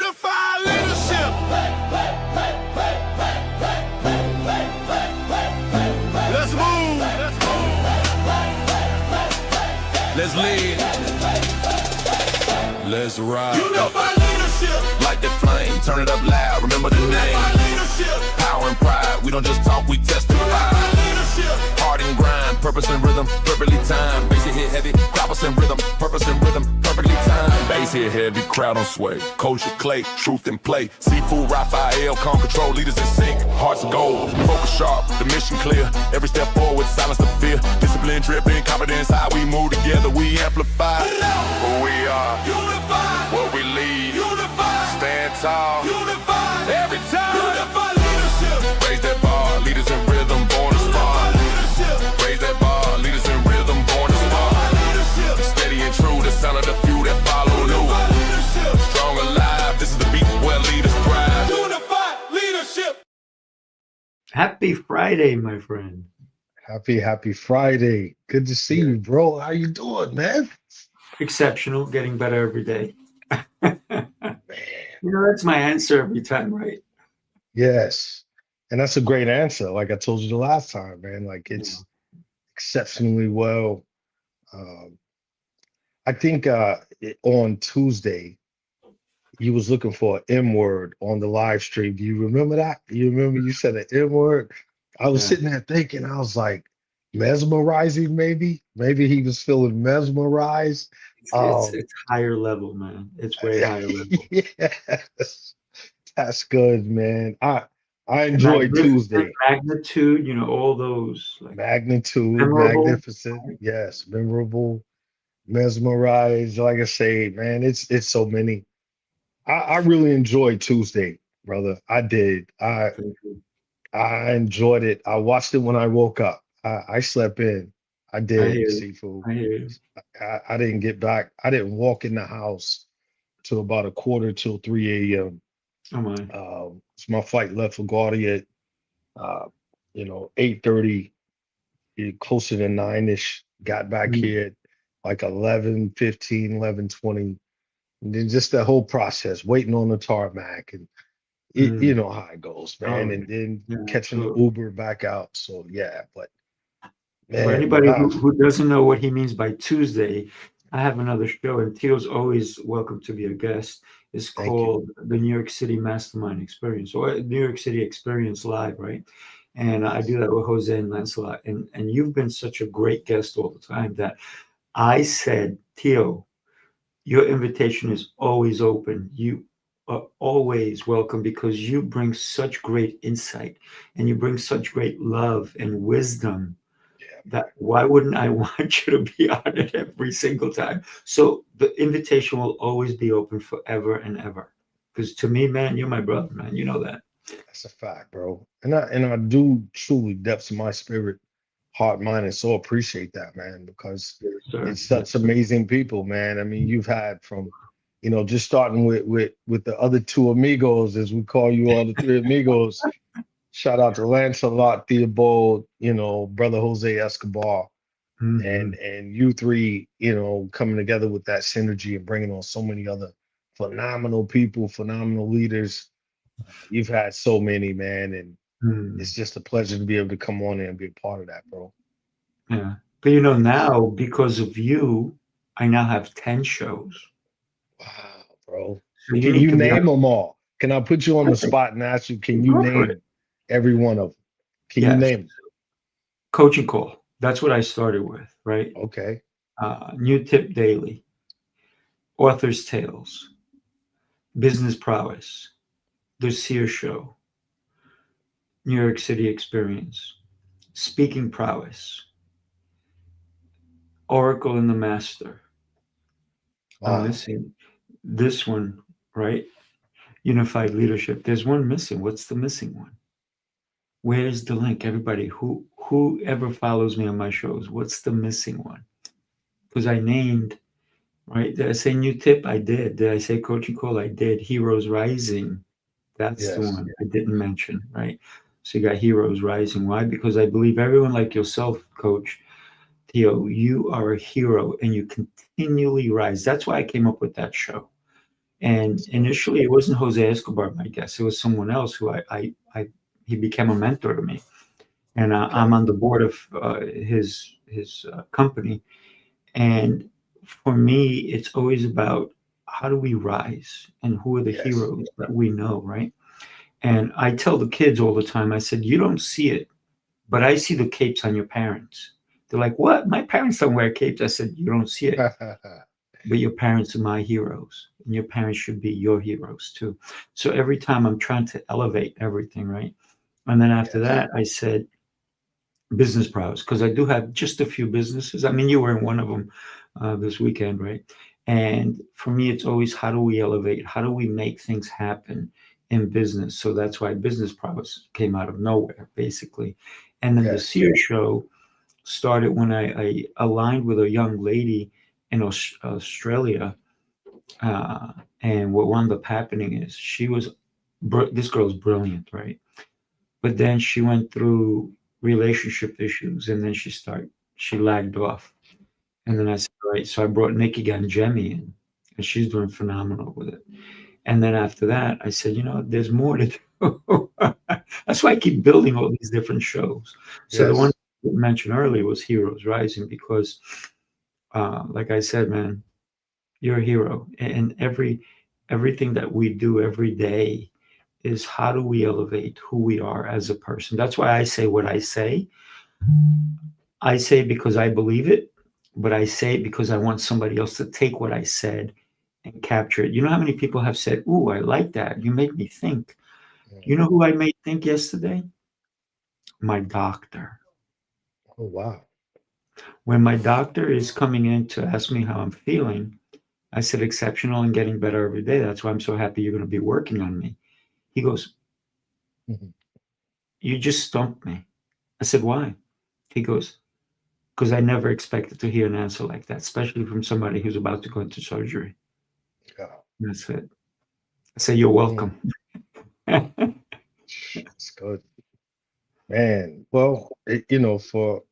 Unified leadership. Let's move. Let's lead. Let's ride. Unified leadership. Light the flame, turn it up loud. Remember the name. Unified leadership. Power and pride. We don't just talk, we testify. Unified leadership. Heart and grind, purpose and rhythm, perfectly timed. Bass hit heavy, croppers and rhythm, purpose and rhythm, perfectly timed. Bass hit heavy, crowd on sway. Culture clay, truth and play. Sifu Rafael, calm control, leaders in sync. Hearts of gold, focus sharp, the mission clear. Every step forward, silence the fear. Discipline, dripping, confidence, how we move together, we amplify. Who we are, unified. What we lead, unified. Stand tall, unified. Every time, unified leadership. Raise that bar, leaders in rhythm, born to spar. Raise that bar, leaders in rhythm, born to spar. Steady and true, the sound of the few that follow new. Strong alive, this is the beat where leaders thrive. Unified leadership. Happy Friday, my friend. Happy Friday. Good to see you, bro. How you doing, man? Exceptional, getting better every day. Man. You know, that's my answer every time, right? Yes. And that's a great answer. Like I told you the last time, man. Like it's exceptionally well. I think on Tuesday, you was looking for an M word on the live stream. Do you remember that? You remember you said an M word? I was sitting there thinking, I was like, mesmerizing, maybe? Maybe he was feeling mesmerized. It's higher level, man. It's way higher level. Yes. That's good, man. I enjoyed Tuesday. Magnitude, you know, all those. Like, magnitude, memorable. Magnificent. Yes, memorable, mesmerized. Like I say, man, it's so many. I really enjoyed Tuesday, brother. I did. I enjoyed it. I watched it when I woke up. I slept in. I did, Sifu. I didn't get back. I didn't walk in the house till about 2:45 till 3 a.m. Oh my. So my flight left LaGuardia at 8:30, closer to 9-ish. Got back here at like 11:15, 11:20. And then just the whole process, waiting on the tarmac, and you know how it goes, man. And then catching the Uber back out. So yeah, but man, for anybody who doesn't know what he means by Tuesday, I have another show, and Tio's always welcome to be a guest. It's called the New York City Mastermind Experience, or New York City Experience Live, right? And I do that with Jose and Lancelot. And you've been such a great guest all the time that I said, Tio, your invitation is always open. You are always welcome because you bring such great insight and you bring such great love and wisdom that why wouldn't I want you to be on it every single time? So the invitation will always be open forever and ever. Because to me, man, you're my brother, man. You know that. That's a fact, bro. And I do truly, depths of my spirit, heart, mind, and soul appreciate that, man, because it's such amazing people, man. I mean, you've had from, just starting with the other two amigos, as we call you all, the three amigos. Shout out to Lancelot, Theobald, brother Jose Escobar, and you three, coming together with that synergy and bringing on so many other phenomenal people, phenomenal leaders. You've had so many, man, and it's just a pleasure to be able to come on there and be a part of that, bro. Yeah, but now because of you, I now have 10 shows. Wow, bro. So Can you name them all? Can I put you on the spot and ask you, can you name every one of them? Can you name them? Coaching Call. That's what I started with, right? Okay. New Tip Daily. Author's Tales. Business Prowess. The Seer Show. New York City Experience. Speaking Prowess. Oracle and the Master. I'm missing this one, right? Unified Leadership. There's one missing. What's the missing one? Where's the link? Everybody, whoever follows me on my shows, what's the missing one? Because I named, right? Did I say New Tip? I did. Did I say Coaching Call? I did. Heroes Rising. That's the one I didn't mention, right? So you got Heroes Rising. Why? Because I believe everyone like yourself, Coach Theo, you are a hero and you continually rise. That's why I came up with that show. And initially, it wasn't Jose Escobar, my guess. It was someone else who he became a mentor to me. And I'm on the board of his company. And for me, it's always about how do we rise and who are the Yes. heroes that we know, right? And I tell the kids all the time, I said, you don't see it, but I see the capes on your parents. They're like, what? My parents don't wear capes. I said, you don't see it, but your parents are my heroes. And your parents should be your heroes too. So every time I'm trying to elevate everything, right? And then after Yes. that, I said, business prowess, because I do have just a few businesses. I mean, you were in one of them this weekend, right? And for me, it's always how do we elevate? How do we make things happen in business? So that's why business prowess came out of nowhere, basically. And then the Yes. Sears show started when I aligned with a young lady in Australia. And what wound up happening is this girl's brilliant, right? But then she went through relationship issues, and then she lagged off. And then I said, all right, so I brought Nikki Ganjemi in, and she's doing phenomenal with it. And then after that, I said, there's more to do. That's why I keep building all these different shows. So the one Yes. you mentioned earlier was Heroes Rising, because, like I said, man, you're a hero, and everything that we do every day is how do we elevate who we are as a person. That's why I say what I say. I say because I believe it, but I say it because I want somebody else to take what I said and capture it. You know how many people have said, "Ooh, I like that. You made me think." You know who I made think yesterday? My doctor. Oh, wow. When my doctor is coming in to ask me how I'm feeling, I said, exceptional and getting better every day. That's why I'm so happy you're going to be working on me. He goes, Mhm. you just stumped me. I said, why? He goes, because I never expected to hear an answer like that, especially from somebody who's about to go into surgery. Yeah. That's it. I said, you're Mm. welcome. It's good, man. Well, for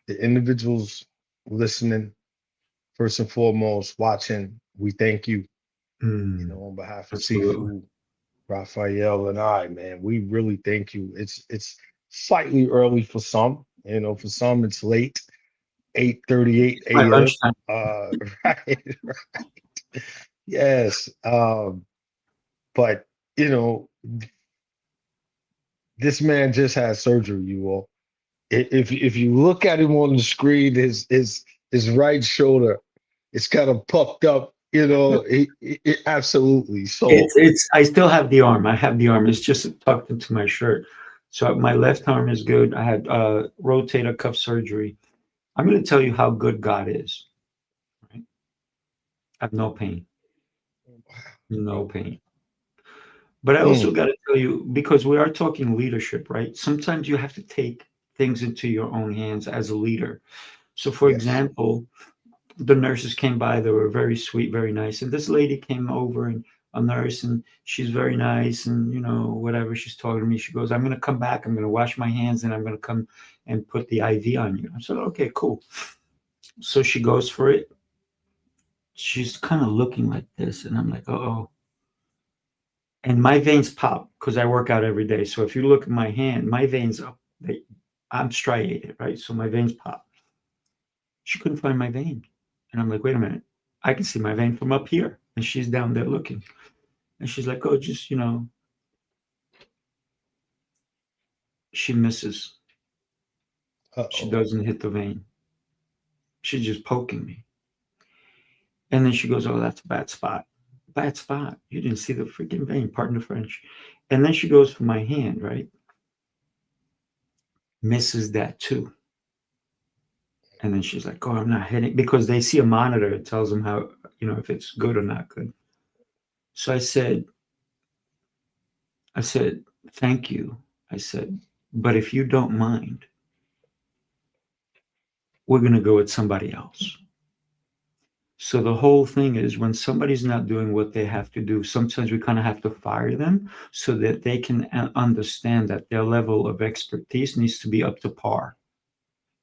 the individuals listening, first and foremost, watching, we thank you. On behalf of Absolutely. Sifu, Rafael, and I, man, we really thank you. It's slightly early for some. For some it's late, 8:38 My a.m. lunchtime. Right, right. Yes. But you know, this man just had surgery, you all. If you look at him on the screen, his right shoulder, it's kind of puffed up, absolutely. So I still have the arm. I have the arm. It's just tucked into my shirt. So my left arm is good. I had rotator cuff surgery. I'm going to tell you how good God is. Right? I have no pain. No pain. But I also mm, got to tell you, because we are talking leadership, right? Sometimes you have to take things into your own hands as a leader. So, for yes. example, the nurses came by. They were very sweet, very nice. And this lady came over, and a nurse, and she's very nice. And, whatever, she's talking to me. She goes, I'm going to come back. I'm going to wash my hands, and I'm going to come and put the IV on you. I said, okay, cool. So she goes for it. She's kind of looking like this. And I'm like, oh. And my veins pop because I work out every day. So if you look at my hand, my veins up. I'm striated, right? So my veins pop. She couldn't find my vein. And I'm like, wait a minute. I can see my vein from up here. And she's down there looking. And she's like, oh, just, she misses. She Uh-oh. doesn't hit the vein. She's just poking me. And then she goes, oh, that's a bad spot. Bad spot. You didn't see the freaking vein, pardon the French. And then she goes for my hand, right? Misses that too. And then she's like, oh, I'm not hitting, because they see a monitor. It tells them how, if it's good or not good. So I said, thank you. I said, but if you don't mind, we're going to go with somebody else. So the whole thing is, when somebody's not doing what they have to do, sometimes we kind of have to fire them so that they can understand that their level of expertise needs to be up to par.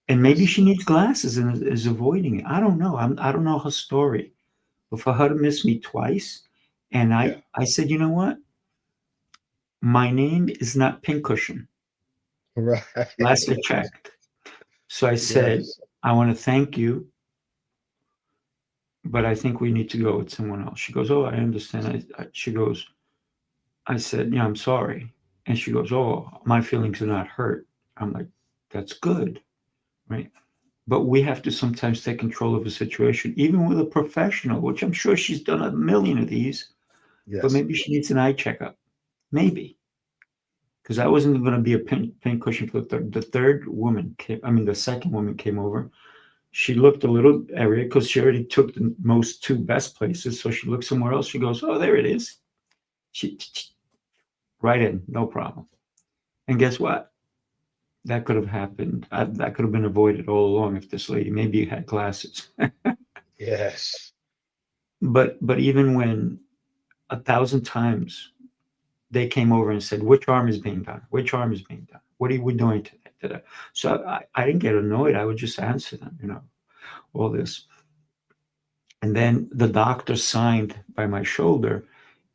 And maybe Yes. she needs glasses and is avoiding it. I don't know. I don't know her story. But for her to miss me twice, And Yeah. I said, you know what? My name is not Pincushion. Right. Last I checked. So I said, Yes. I want to thank you, but I think we need to go with someone else. She goes, oh, I understand. She goes, I said, yeah, I'm sorry. And she goes, oh, my feelings are not hurt. I'm like, that's good, right? But we have to sometimes take control of a situation, even with a professional, which I'm sure she's done a million of these, but Yes. maybe she needs an eye checkup. Maybe. Because I wasn't going to be a pin cushion for the third. The third woman came, I mean, the second woman came over. She looked a little area because she already took the most two best places. So she looked somewhere else. She goes, oh, there it is. She right in, no problem. And guess what? That could have happened. That could have been avoided all along if this lady maybe had glasses. Yes. But even when 1,000 times they came over and said, which arm is being done? Which arm is being done? What are we doing today? So I didn't get annoyed. I would just answer them, all this. And then the doctor signed by my shoulder,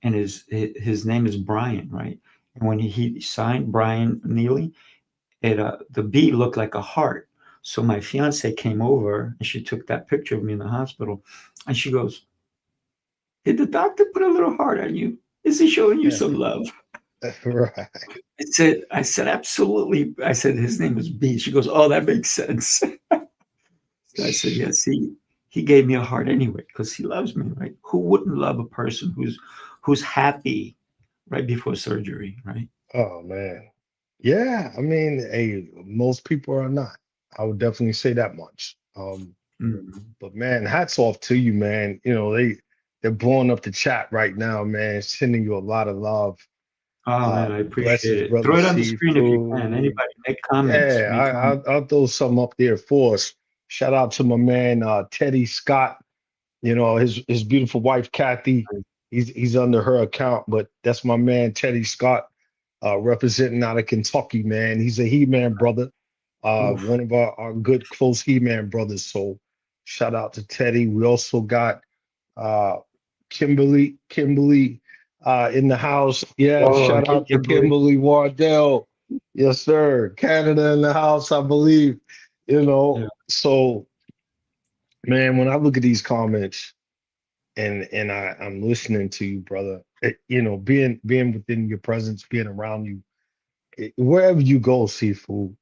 and his name is Brian, right? And when he signed Brian Neely, the B looked like a heart. So my fiance came over and she took that picture of me in the hospital, and she goes, "Did the doctor put a little heart on you? Is he showing you Yeah. some love?" Right. I said, absolutely. I said, his name is B. She goes, oh, that makes sense. So I said, yes, he gave me a heart anyway because he loves me, right? Who wouldn't love a person who's happy right before surgery, right? Oh man. Yeah. I mean, hey, most people are not. I would definitely say that much. Mhm. But man, hats off to you, man. They're blowing up the chat right now, man. Sending you a lot of love. Oh man, I appreciate Blessings, it. brother Throw it on the screen if you can. Sifu. Anybody make comments? Yeah, Make comments. I'll throw some up there for us. Shout out to my man Teddy Scott. His beautiful wife Kathy. He's under her account, but that's my man Teddy Scott, representing out of Kentucky, man. He's a He-Man brother, Oof. one of our good close He-Man brothers. So shout out to Teddy. We also got uh Kimberly in the house. Yeah, Oh, shout hey, out to Kimberly. Kimberly Wardell. Yes, sir. Canada in the house, I believe. Yeah. So man, when I look at these comments and I'm listening to you, brother, being within your presence, being around you, wherever you go, Sifu,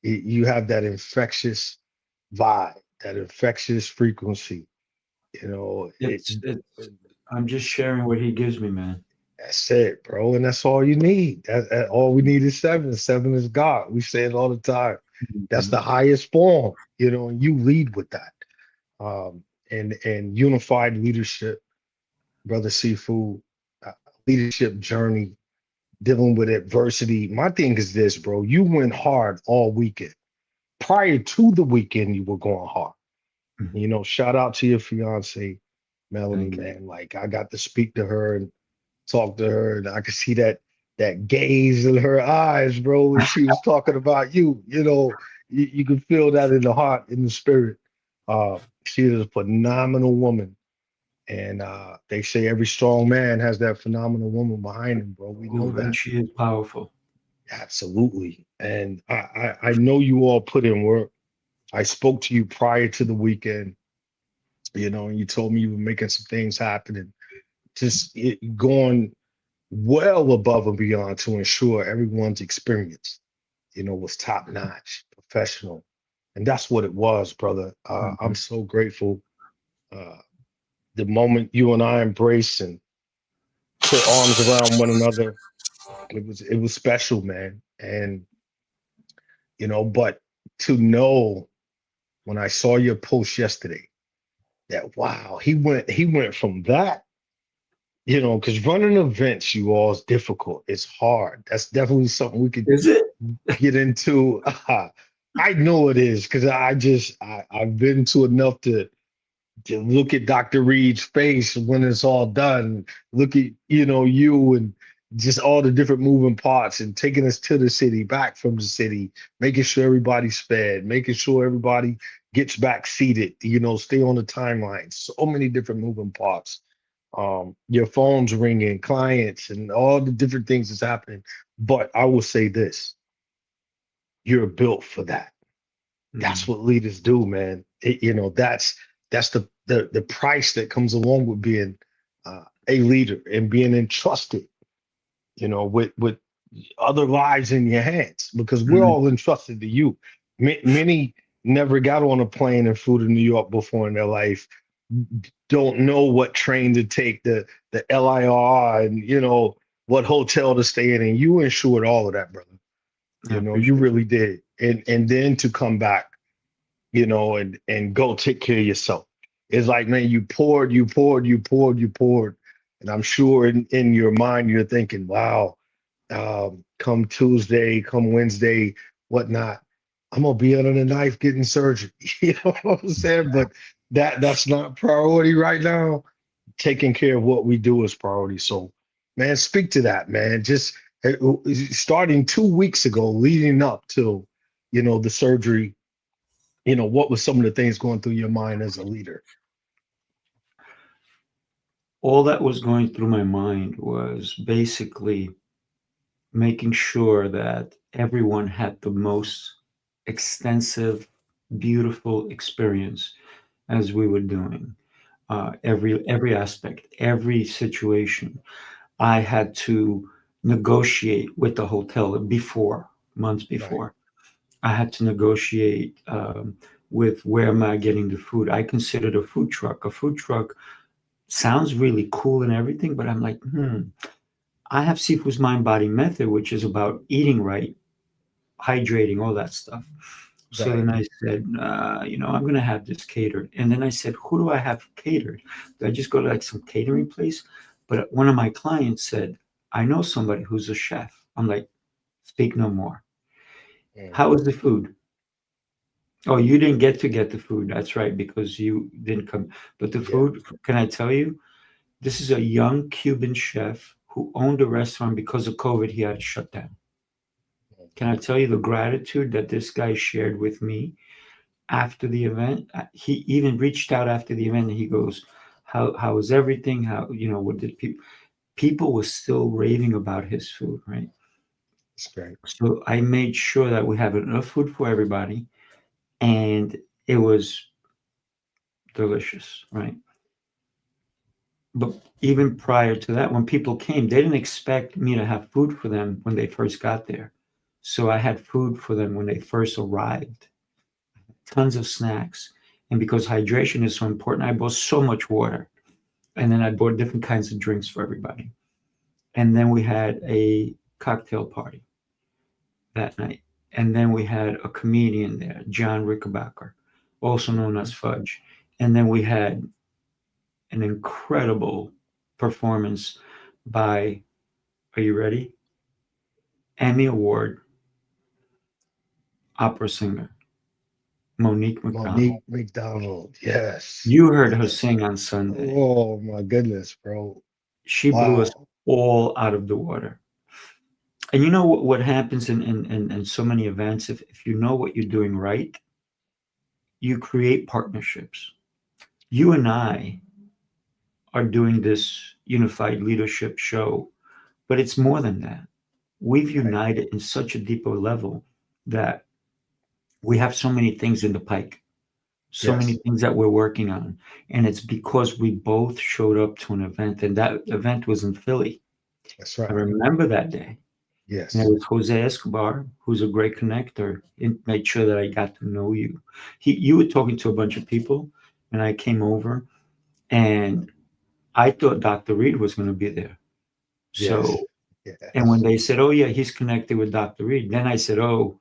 you have that infectious vibe, that infectious frequency. You know, it, It's I'm just sharing what he gives me, man. that's it, bro, and that's all you need. All we need is seven. Seven is God. We say it all the time. That's Mhm. the highest form, and you lead with that. And unified leadership, brother Sifu, uh, leadership journey, dealing with adversity. My thing is this, bro. You went hard all weekend. Prior to the weekend, you were going hard. Mhm. Shout out to your fiance, Melanie, Thank you. man. Like I got to speak to her and talk to her, and I could see that gaze in her eyes, bro, when she was talking about you. You can feel that in the heart, in the spirit. She is a phenomenal woman. And they say every strong man has that phenomenal woman behind him, bro. We know Oh, and that. she is powerful. Absolutely. And I know you all put in work. I spoke to you prior to the weekend, and you told me you were making some things happen and just going well above and beyond to ensure everyone's experience, was top notch, professional. And that's what it was, brother. I'm Mhm. so grateful. Uh, the moment you and I embraced and put arms around one another, it was special, man. And but to know when I saw your post yesterday that wow, he went from that, because running events, you all, is difficult. It's hard. That's definitely something we could Is it? get into. I know it is because I've been to enough to look at Dr. Reed's face when it's all done. Look at you and just all the different moving parts and taking us to the city, back from the city, making sure everybody's fed, making sure everybody gets back seated. Stay on the timeline. So many different moving parts. your phone's ringing, clients, and all the different things that's happening. But I will say this: you're built for that. That's what leaders do, man. That's the price that comes along with being a leader and being entrusted, with other lives in your hands, because we're Mm. all entrusted to you. Many never got on a plane and flew to New York before in their life, don't know what train to take, the LIR, and what hotel to stay in, and you ensured all of that, brother. I You appreciate it. really did. And then to come back, and go take care of yourself. It's like, man, you poured, you poured, you poured, you poured. And I'm sure in your mind, you're thinking, wow, come Tuesday, come Wednesday, whatnot, I'm gonna be under the knife getting surgery. You know what I'm saying? But that's not priority right now. Taking care of what we do is priority. So, man, speak to that, man. Just starting 2 weeks ago, leading up to, the surgery. What was some of the things going through your mind as a leader? All that was going through my mind was basically making sure that everyone had the most extensive, beautiful experience as we were doing. Every aspect, every situation, I had to negotiate with the hotel before, months Right, before. I had to negotiate with where am I getting the food. I considered a food truck. A food truck sounds really cool and everything, but I'm like, I have Sifu's mind body method, which is about eating right, hydrating, all that stuff. So right. then I said, I'm going to have this catered. And then I said, who do I have catered? Do I just go to like some catering place? But one of my clients said, I know somebody who's a chef. I'm like, speak no more. Mm, How is the food? Oh, you didn't get the food. That's right, because you didn't come. But the yeah. food, can I tell you, this is a young Cuban chef who owned a restaurant. Because of COVID, he had to shut down. Mm, Can I tell you the gratitude that this guy shared with me after the event? He even reached out after the event and he goes, how was everything? How, what did people were still raving about his food, right? that's great. So I made sure that we have enough food for everybody and it was delicious, right? But even prior to that, when people came, they didn't expect me to have food for them when they first got there. So I had food for them when they first arrived, tons of snacks. And because hydration is so important, I bought so much water. And then I bought different kinds of drinks for everybody. And then we had a cocktail party that night. And then we had a comedian there, John Rickenbacker, also known as Fudge. And then we had an incredible performance by, are you ready? Emmy Award opera singer, Monique McDonald. Monique McDonald. Yes. You heard her Yes. sing on Sunday. Oh my goodness, bro. She blew us Wow. all out of the water. And you know what happens in so many events, if you know what you're doing right, you create partnerships. You and I are doing this unified leadership show, but it's more than that. We've Right. united in such a deeper level that we have so many things in the pike, so many Yes. things that we're working on. And it's because we both showed up to an event, and that event was in Philly. That's I right. remember that day. And it Yes. was Jose Escobar, who's a great connector, and made sure that I got to know you. You were talking to a bunch of people, and I came over, and I thought Dr. Reed was going to be there. Yes. So, and when Yes. they said, "Oh yeah, he's connected with Dr. Reed," then I said, "Oh,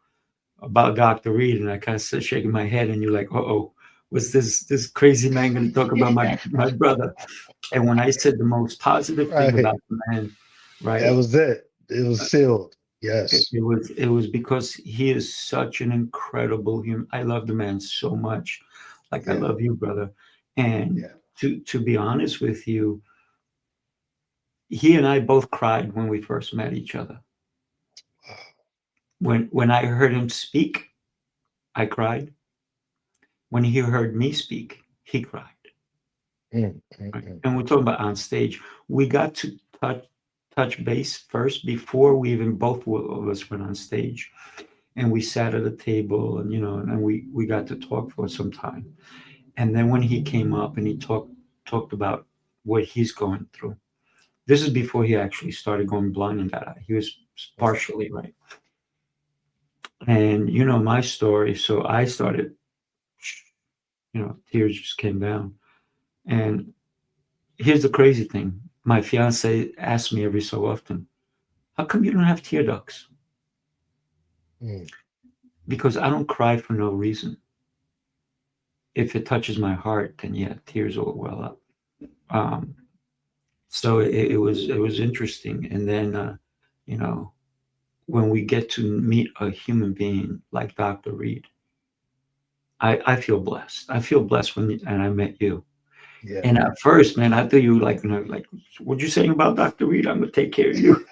about Dr. Reed," and I kind of started shaking my head, and you're like, "Oh, what's this crazy man going to talk about my brother?" And when I said the most positive thing Right. about the man, That right? was it. It was sealed. Yes. It was because he is such an incredible human. I love the man so much, like I Yeah. love you, brother. And Yeah. to be honest with you, he and I both cried when we first met each other. Wow. When I heard him speak, I cried. When he heard me speak, he cried. Right? mm. And we're talking about on stage. We got to touch base first before we even both of us went on stage, and we sat at a table, and and we got to talk for some time. And then when he came up and he talked about what he's going through. This is before he actually started going blind in that eye. He was partially right. And you know my story, so I started, tears just came down. And here's the crazy thing. My fiance asks me every so often, how come you don't have tear ducts? Mm. Because I don't cry for no reason. If it touches my heart, then yeah, tears will well up. Um, so it was interesting. And then you know, when we get to meet a human being like Dr. Reed, I feel blessed. I feel blessed and I met you. Yeah. And at first, man, I thought you were like, what you saying about Dr. Reed? I'm gonna take care of you.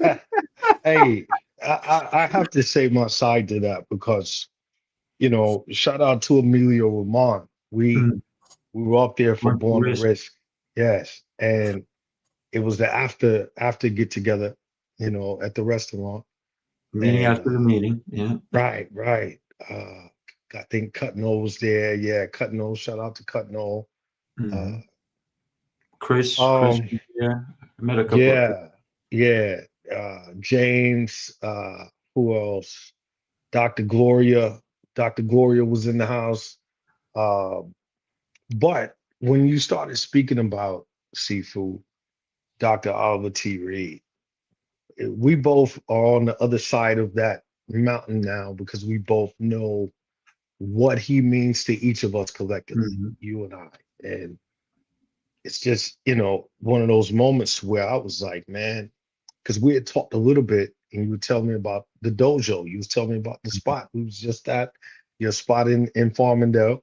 Hey, I have to say my side to that because, shout out to Emilio Ramon. We Mm, we were up there for run the Born to risk. Risk. Yes. And it was the after get together, at the restaurant. Meeting And after the meeting. Yeah. right, right. Uh I think Cutno was there. Yeah, Cutno. Shout out to Cutno. Uh Mhm. Chris, um yeah. I met a couple of people. yeah, yeah. James, who else? Dr. Gloria. Dr. Gloria was in the house. Uh, but when you started speaking about seafood, Dr. Oliver T. Reed, we both are on the other side of that mountain now because we both know what he means to each of us collectively, Mhm. you and I. And it's just, one of those moments where I was like, man, because we had talked a little bit and you would tell me about the dojo. You was telling me about the spot. We was just at your spot in Farmingdale,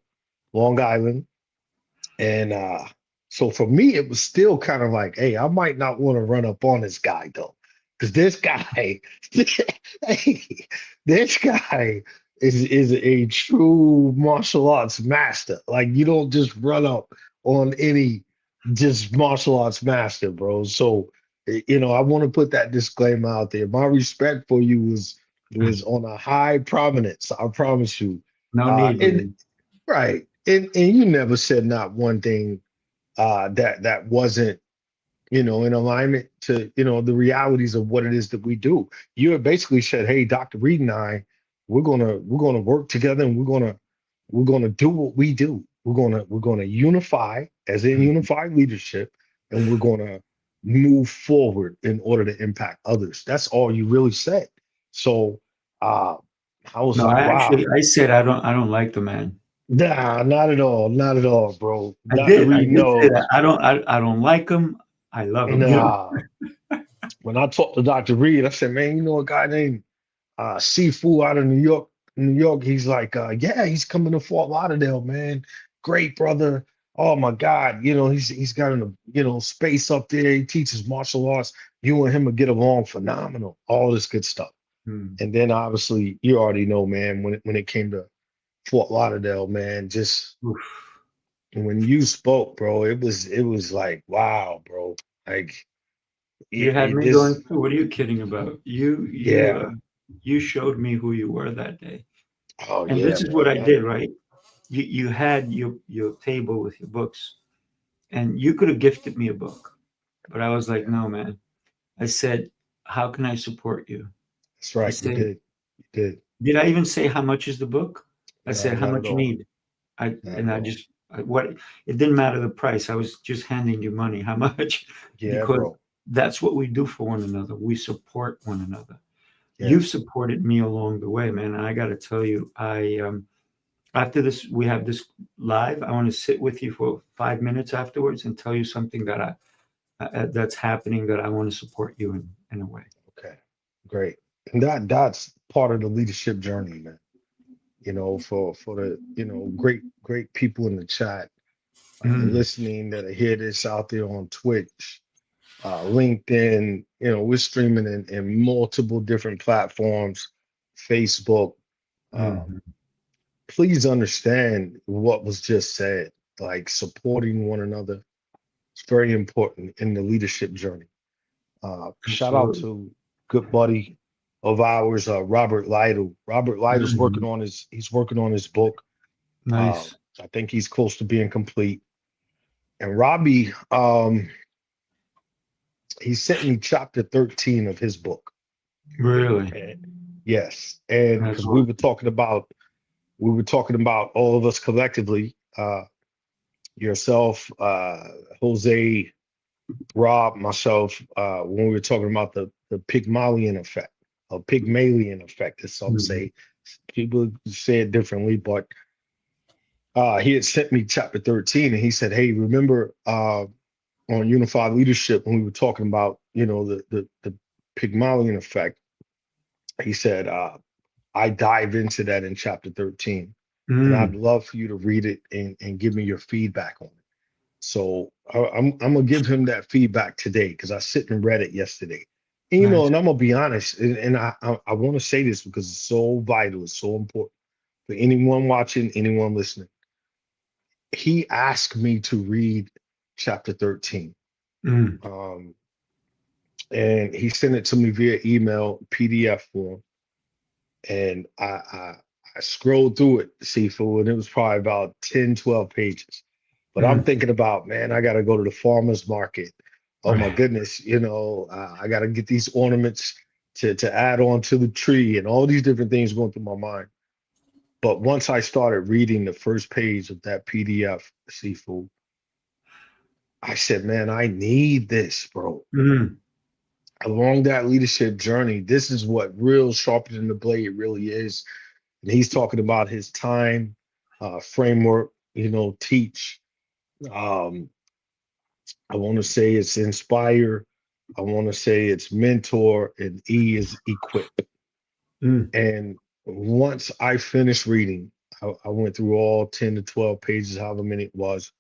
Long Island. And so for me, it was still kind of like, hey, I might not want to run up on this guy though. Because this guy, hey, this guy is a true martial arts master. Like you don't just run up on any just martial arts master, bro. So I want to put that disclaimer out there. My respect for you was on a high prominence. I promise you. No need, And man. right. And you never said not one thing that wasn't, in alignment to, the realities of what it is that we do. You had basically said, hey, Dr. Reed and I, we're gonna work together and we're gonna do what we do. We're gonna unify as in unified leadership, and we're gonna move forward in order to impact others. That's all you really said. So uh I was No, like, wow. I said I don't like the man. Nah, not at all. Not at all, bro. Dr. I Reed did say that. knows. I don't like him. I love him. Nah. When I talked to Dr. Reed, I said, man, you know a guy named Sifu out of New York. New York, he's like, yeah, he's coming to Fort Lauderdale, man. Great brother. Oh my God. He's got an space up there. He teaches martial arts. You and him will get along phenomenal. All this good stuff. Hmm. And then obviously you already know, man, when it came to Fort Lauderdale, man, just Oof. when you spoke, bro, it was like, wow, bro. Like You had me this, going too. What are you kidding about? yeah. You showed me who you were that day. Oh And yeah, this is what man. I did, right? You had your table with your books, and you could have gifted me a book, but I was like, Yeah, no, man. I said, how can I support you? that's I right. You said, did. You did. did I even say how much is the book? I No, said, how not at much you all. need? I Not and at I all. just what it didn't matter the price. I was just handing you money. How much? Yeah, Because bro. that's what we do for one another. We support one another. You've Yes. supported me along the way, man. And I got to tell you, I after this we have this live. I want to sit with you for 5 minutes afterwards and tell you something that's happening that I want to support you in a way. Okay. Great. And that's part of the leadership journey, man. For the, great people in the chat Mm, listening that are hear this out there on Twitch, LinkedIn, we're streaming in multiple different platforms, Facebook. Um, mm, please understand what was just said, like supporting one another, It's very important in the leadership journey. Shout out Absolutely. to good buddy of ours, Robert Lytle. Robert Lytle's Mhm. he's working on his book. Uh, Nice. I think he's close to being complete. And Robbie, he sent me chapter 13 of his book. Really. And, yes, and That's because we were talking about all of us collectively, yourself, Jose, Rob, myself, when we were talking about the Pygmalion effect, or Pygmalion effect, as some Mhm. say. People say it differently, but he had sent me chapter 13, and he said, "Hey, remember on unified leadership when we were talking about, the Pygmalion effect?" He said, "I dive into that in chapter 13, and I'd Mm. love for you to read it and give me your feedback on it." So I'm gonna give him that feedback today because I sit and read it yesterday. And, Nice. and I'm gonna be honest, and I want to say this because it's so vital, it's so important for anyone watching, anyone listening. He asked me to read chapter 13, Mm. um, and he sent it to me via email, PDF form, and I scrolled through it, Sifu, and it was probably about 10, 12 pages. But I'm Mm. thinking about, man, I got to go to the farmer's market. Oh my Right. goodness, I got to get these ornaments to add on to the tree and all these different things going through my mind. But once I started reading the first page of that PDF, Seafood, I said, man, I need this, bro. Mm. Along that leadership journey, this is what real sharper than the blade really is. And he's talking about his time framework, teach. Um, I want to say it's inspire. I want to say it's mentor, and E is equip. Mm. And once I finished reading, I went through all 10 to 12 pages, however many it was.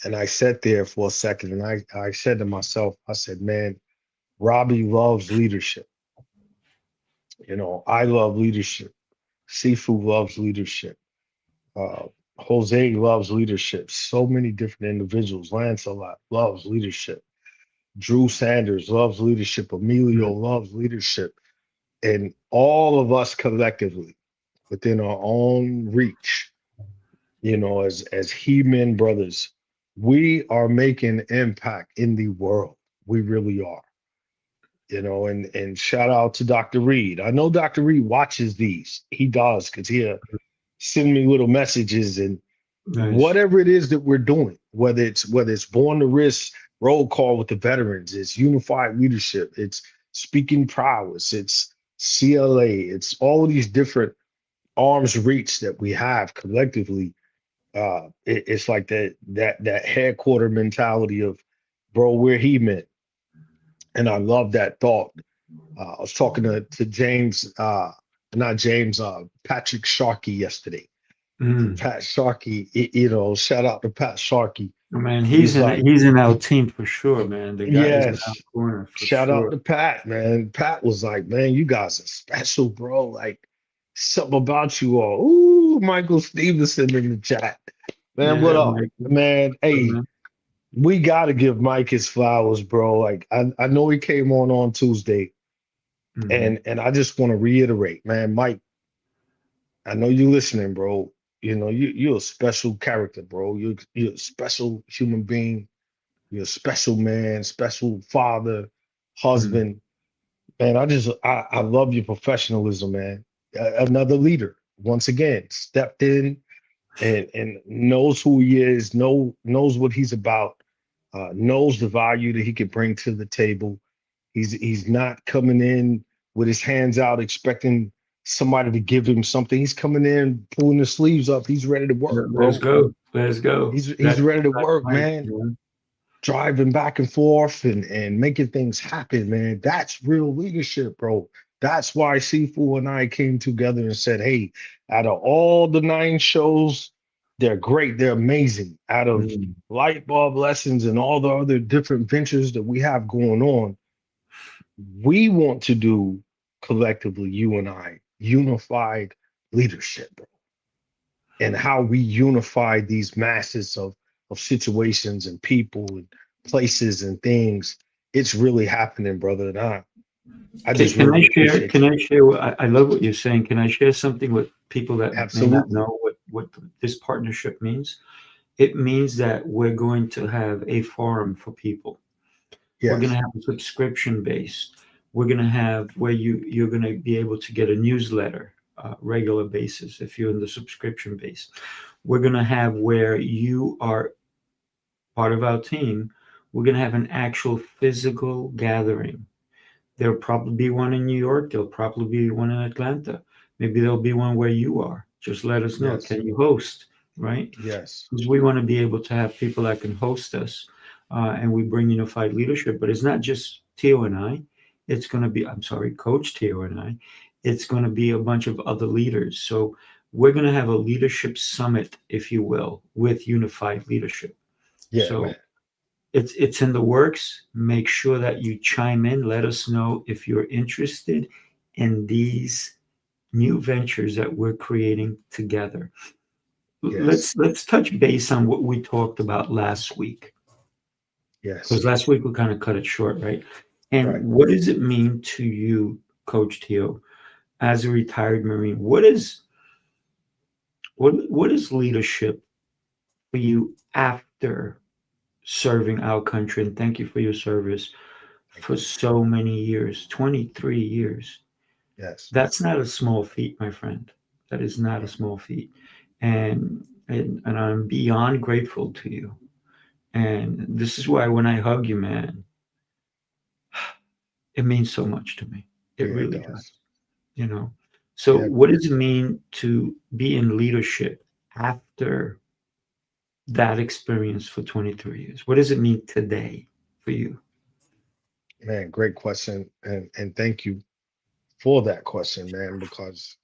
And I sat there for a second and I said to myself, I said, man, Robbie loves leadership. I love leadership. Sifu loves leadership. Uh, Jose loves leadership. So many different individuals. Lancelot loves leadership. Drew Sanders loves leadership. Emilio Mm. loves leadership. And all of us collectively within our own reach, as He-Men brothers, we are making impact in the world. We really are. And shout out to Dr. Reed. I know Dr. Reed watches these. He does, because he'll send me little messages and Nice. whatever it is that we're doing, whether it's Born to Risk roll call with the veterans, it's unified leadership, it's speaking prowess, it's CLA, it's all of these different arms reach that we have collectively. It's like that headquarter mentality of, bro, we're he meant. And I love that thought. I was talking to James, not James, Patrick Sharkey yesterday. Mm. Pat Sharkey, shout out to Pat Sharkey. Man, He's like, he's in our team for sure, man. The guy is in our yes, corner for shout out sure. to Pat, man. Pat was like, man, you guys are special, bro. Like, something about you all. Ooh, Michael Stevenson in the chat. Man, what Yeah, up? Mike. Man, hey, Man. we got to give Mike his flowers, bro. Like, I know he came on Tuesday, Mhm. and I just want to reiterate, man, Mike, I know you listening, bro. You're a special character, bro. You're a special human being. You're a special man, special father, Mm. husband. Man, I love your professionalism, man. Another leader, once again, stepped in and knows who he is, knows what he's about, knows the value that he can bring to the table. He's not coming in with his hands out expecting somebody to give him something. He's coming in, pulling his sleeves up. He's ready to work, Let's bro. go. Let's go. He's ready to That's work, Mike. man. Yeah. Driving back and forth and making things happen, man. That's real leadership, bro. That's why Sifu and I came together and said, hey, out of all the 9 shows, they're great, they're amazing. Out of Mm. light bulb lessons and all the other different ventures that we have going on, we want to do collectively, you and I, unified leadership, bro, and how we unify these masses of situations and people and places and things. It's really happening, brother. And I Can, just can I really share? appreciate Can you. I share? I love what you're saying. Can I share something with people that may not Absolutely. know what this partnership means? It means that we're going to have a forum for people. We're going to Yes. have a subscription based. We're going to have where you're going to be able to get a newsletter regular basis if you're in the subscription base. We're going to have where you are part of our team. We're going to have an actual physical gathering. There'll probably be one in New York. There'll probably be one in Atlanta. Maybe there'll be one where you are. Just let us know. Yes. Can you host? Right? Yes. Because we want to be able to have people that can host us, and we bring unified leadership. But it's not just Tio and I. It's going to be, I'm sorry, Coach Tio and I. It's going to be a bunch of other leaders. So we're going to have a leadership summit, if you will, with unified leadership. Yeah, So man. it's in the works. Make sure that you chime in. Let us know if you're interested in these new ventures that we're creating together. Yes. Let's touch base on what we talked about last week, because Yes. last week we kind of cut it short, right? And Right. what does it mean to you, Coach Tio, as a retired Marine? What is leadership for you after serving our country? And thank you for your service Thank for you. so many years, 23 years. Yes. That's not a small feat, my friend. That is not a Right. small feat. And I'm beyond grateful to you. And this is why when I hug you, man, it means so much to me. It Yeah, it really does, does. you know. So Yeah, what does it mean to be in leadership after that experience for 23 years? What does it mean today for you? man, great question. And thank you for that question, man, because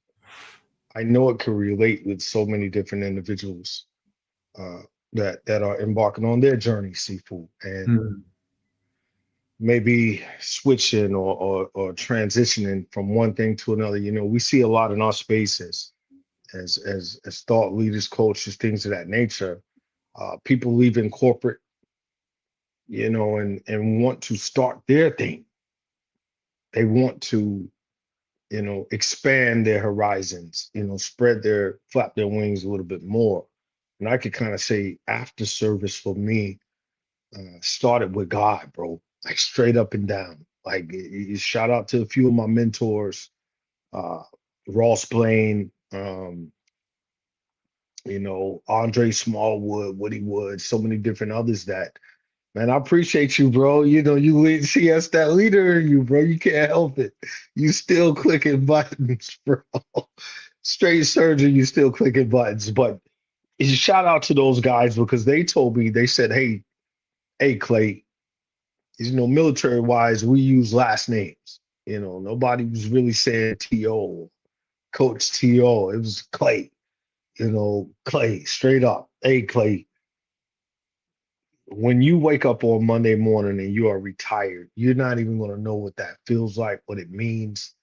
I know it can relate with so many different individuals uh, that are embarking on their journey, seafood, and Mm, maybe switching or transitioning from one thing to another. You know, we see a lot in our spaces as thought leaders, coaches, things of that nature. People leaving corporate, you know, and want to start their thing. They want to, you know, expand their horizons, you know, flap their wings a little bit more. And I could kind of say after service for me started with God, bro, like straight up and down. Like shout out to a few of my mentors, uh, Ross Blaine, you know, Andre Smallwood, Woody Wood, so many different others that, man, I appreciate you, bro. You know, see us that leader in you, bro. You can't help it. You still clicking buttons, bro. Straight surgeon, you still clicking buttons. But shout out to those guys because they told me, they said, hey, Clay, you know, military wise, we use last names. You know, nobody was really saying T.O., Coach T.O. It was Clay, you know, Clay, straight up. Hey, Clay, when you wake up on Monday morning and you are retired, you're not even going to know what that feels like, what it means.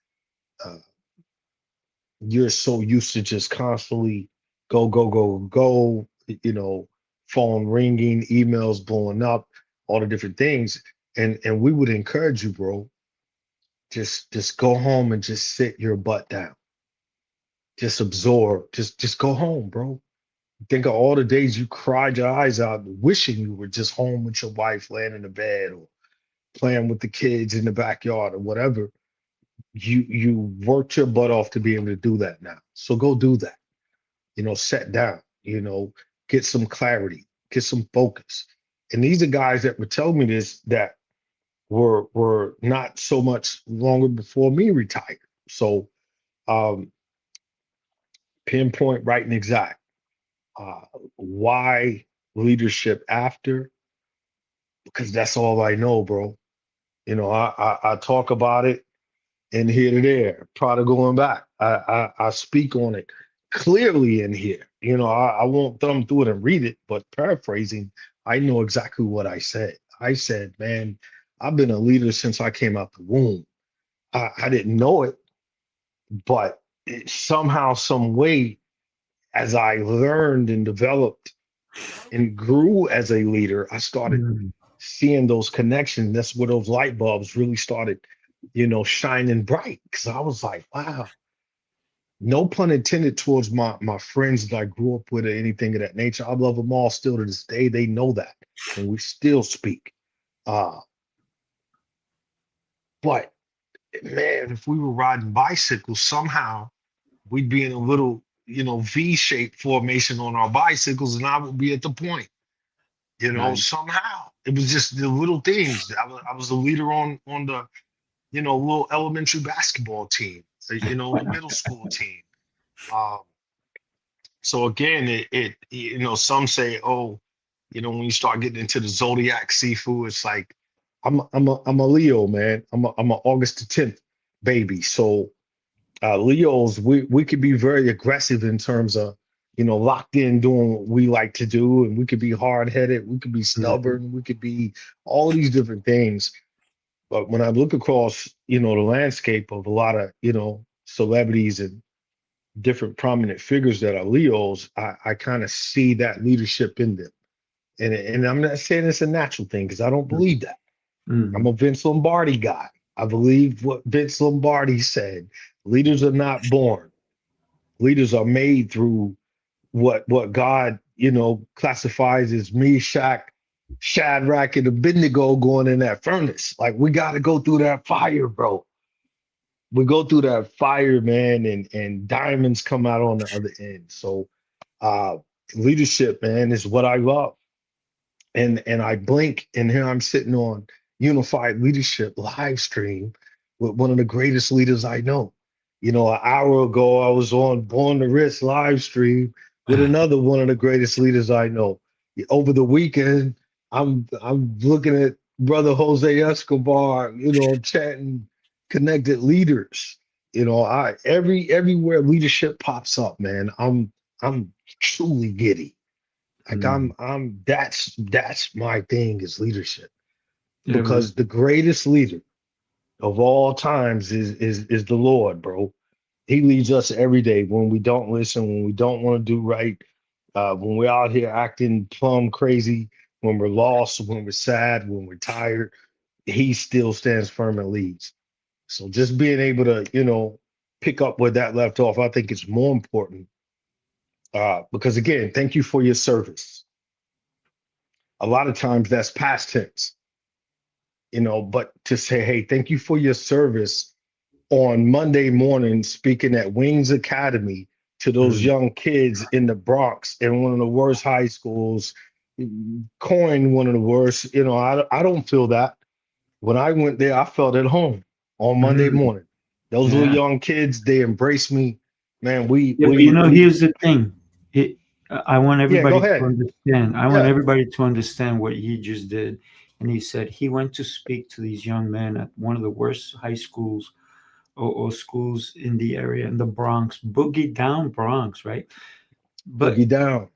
Uh, you're so used to just constantly go, go, go, go, you know, phone ringing, emails blowing up, all the different things. And we would encourage you, bro, just go home and just sit your butt down. Just absorb. Just go home, bro. Think of all the days you cried your eyes out wishing you were just home with your wife laying in the bed or playing with the kids in the backyard or whatever. You worked your butt off to be able to do that now. So go do that. You know, sit down, you know, get some clarity, get some focus. And these are guys that were telling me this that were not so much longer before me retired. So um pinpoint right and exact. Uh why leadership after? Because that's all I know, bro. You know, I talk about it and here to there, prodigal and back. I speak on it clearly in here. You know, I won't thumb through it and read it, but paraphrasing, I know exactly what I said. I said, man, I've been a leader since I came out the womb. I didn't know it, but somehow, some way, as I learned and developed and grew as a leader, I started mm, seeing those connections, that's where those light bulbs really started, shining bright. Because I was like, wow, no pun intended towards my friends that I grew up with or anything of that nature. I love them all still to this day. They know that, and we still speak. But man, if we were riding bicycles, somehow we'd be in a little, V-shaped formation on our bicycles, and I would be at the point. Nice. Somehow it was just the little things. I was the leader on the, little elementary basketball team, the middle school team. So again, some say, oh, when you start getting into the zodiac Sifu, it's like I'm a Leo, man. I'm a August the 10th baby. So Leos, we could be very aggressive in terms of, locked in doing what we like to do, and we could be hard-headed, we could be stubborn, we could be all these different things. But when I look across, the landscape of a lot of, celebrities and different prominent figures that are Leos, I kind of see that leadership in them. And I'm not saying it's a natural thing, because I don't believe that. I'm a Vince Lombardi guy. I believe what Vince Lombardi said. Leaders are not born. Leaders are made through what God, classifies as Meshach, Shadrach, and Abednego going in that furnace. Like, we got to go through that fire, bro. We go through that fire, man, and diamonds come out on the other end. So leadership, man, is what I love. And I blink, and here I'm sitting on Unified Leadership live stream with one of the greatest leaders I know. An hour ago, I was on Born to Risk live stream with another one of the greatest leaders I know. Over the weekend, I'm looking at brother Jose Escobar, chatting connected leaders. Everywhere leadership pops up, man, I'm truly giddy. Like that's my thing, is leadership. Yeah, Because the greatest leader of all times is the Lord, bro. He leads us every day when we don't listen, when we don't want to do right, when we're out here acting plumb crazy, when we're lost, when we're sad, when we're tired. He still stands firm and leads. So just being able to, pick up where that left off, I think it's more important. Because again, thank you for your service. A lot of times that's past tense, but to say, hey, thank you for your service on Monday morning, speaking at Wings Academy to those young kids in the Bronx, in one of the worst high schools, Coin, one of the worst. I don't feel that. When I went there, I felt at home on Monday morning. Those little young kids, they embraced me. Man, here's the thing. I want yeah, go everybody to ahead. understand. I want Yeah, everybody to understand what he just did. And he said he went to speak to these young men at one of the worst high schools or schools in the area in the Bronx, boogie down Bronx, right? But boogie down.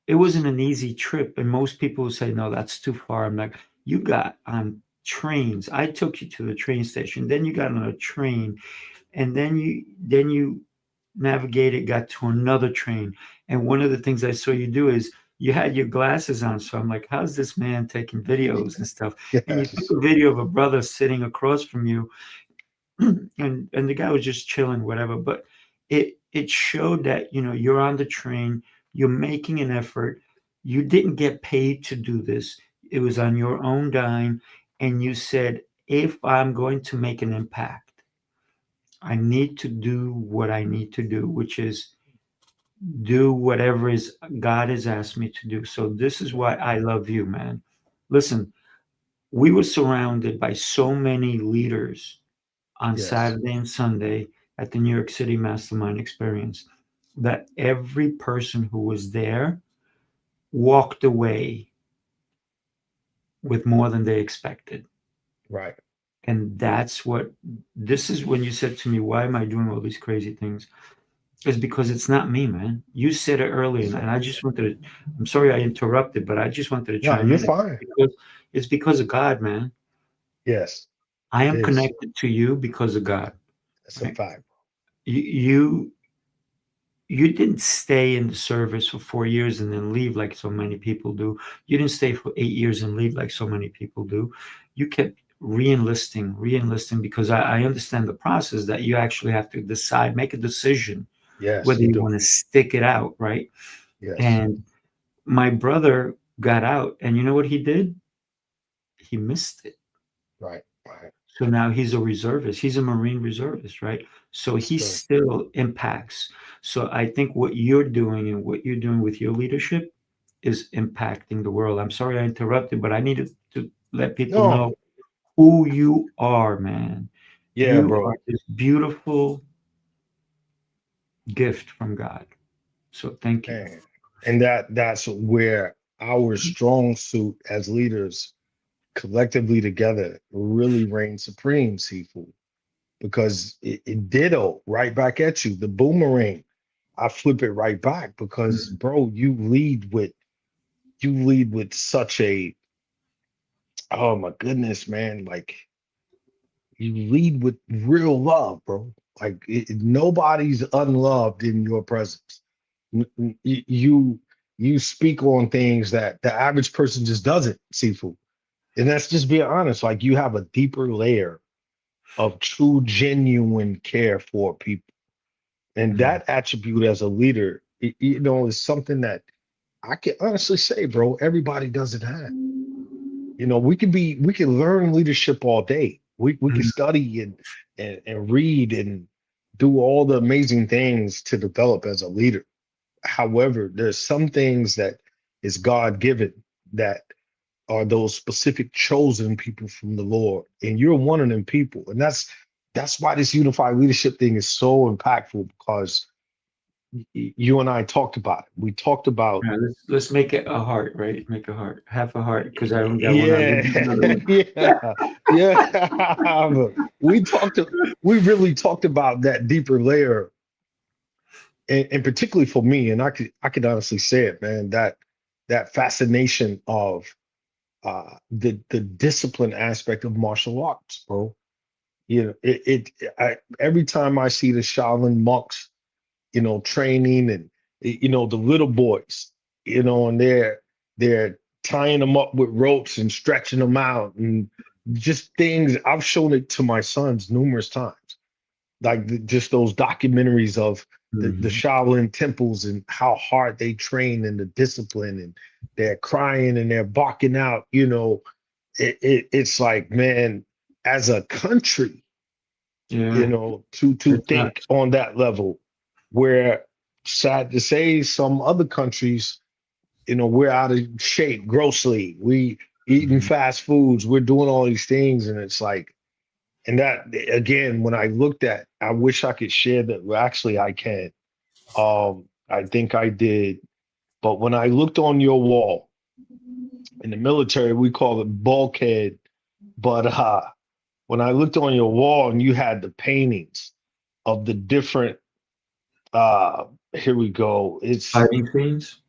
it wasn't an easy trip, and most people would say, no, that's too far. I'm like, you got on trains. I took you to the train station, then you got on a train, and then you navigated, got to another train. And one of the things I saw you do is you had your glasses on. So I'm like, how's this man taking videos and stuff? And you took Yes, a video of a brother sitting across from you, and the guy was just chilling, whatever. But it showed that you're on the train, you're making an effort. You didn't get paid to do this. It was on your own dime, and you said, if I'm going to make an impact, I need to do what I need to do, which is do whatever is God has asked me to do. So this is why I love you, man. Listen, we were surrounded by so many leaders on yes, Saturday and Sunday at the New York City Mastermind Experience that every person who was there walked away with more than they expected. right. And this is when you said to me, why am I doing all these crazy things? Is because it's not me, man. You said it earlier, and I just wanted to. I'm sorry I interrupted, but I just wanted to No, chime you're in. fine. It's because of God, man. Yes, I it am is. connected to you because of God. That's a Right? fact. You you didn't stay in the service for 4 years and then leave like so many people do. You didn't stay for 8 years and leave like so many people do. You kept re-enlisting because I understand the process that you actually have to decide, make a decision Yes, whether you you do. want to stick it out, right? Yes. And my brother got out, and you know what he did? He missed it. Right. Right. So now he's a reservist. He's a Marine reservist, right? So That's he good. still impacts. So I think what you're doing and what you're doing with your leadership is impacting the world. I'm sorry I interrupted, but I needed to let people No. know who you are, man. Yeah, You bro. are this beautiful gift from God. So thank you. Man. And that's where our strong suit as leaders collectively together really reign supreme, Sifu, because it ditto right back at you. The boomerang, I flip it right back because, Mhm. bro, you lead with such a, oh my goodness, man, like you lead with real love, bro. Like nobody's unloved in your presence. You speak on things that the average person just doesn't, Sifu. And that's just being honest. Like you have a deeper layer of true, genuine care for people. And Mhm. that attribute as a leader, is something that I can honestly say, bro, everybody doesn't have. We can learn leadership all day. We can Mhm. study and read and do all the amazing things to develop as a leader. However, there's some things that is God given that are those specific chosen people from the Lord, and you're one of them people. And that's why this unified leadership thing is so impactful because you and I talked about it. We talked about Yeah, let's make it a heart, right? Make a heart, half a heart, because I only got one. I'll give yeah, you another one. yeah, yeah. We really talked about that deeper layer, and particularly for me, and I could honestly say it, man, that fascination of the discipline aspect of martial arts, bro. Every time I see the Shaolin monks, training and the little boys, and they're tying them up with ropes and stretching them out and just things. I've shown it to my sons numerous times, like just those documentaries of the Mhm. Shaolin temples and how hard they train and the discipline, and they're crying and they're barking out. It's like, man, as a country, Yeah, to it's think nuts. on that level, where sad to say, some other countries, we're out of shape grossly. We eating Mhm. fast foods, we're doing all these things, and it's like, and that again, when I looked at, I wish I could share that. Well, actually, I can. I think I did, but when I looked on your wall in the military, we call it bulkhead. But when I looked on your wall and you had the paintings of the different, uh, here we go. Fighting scenes.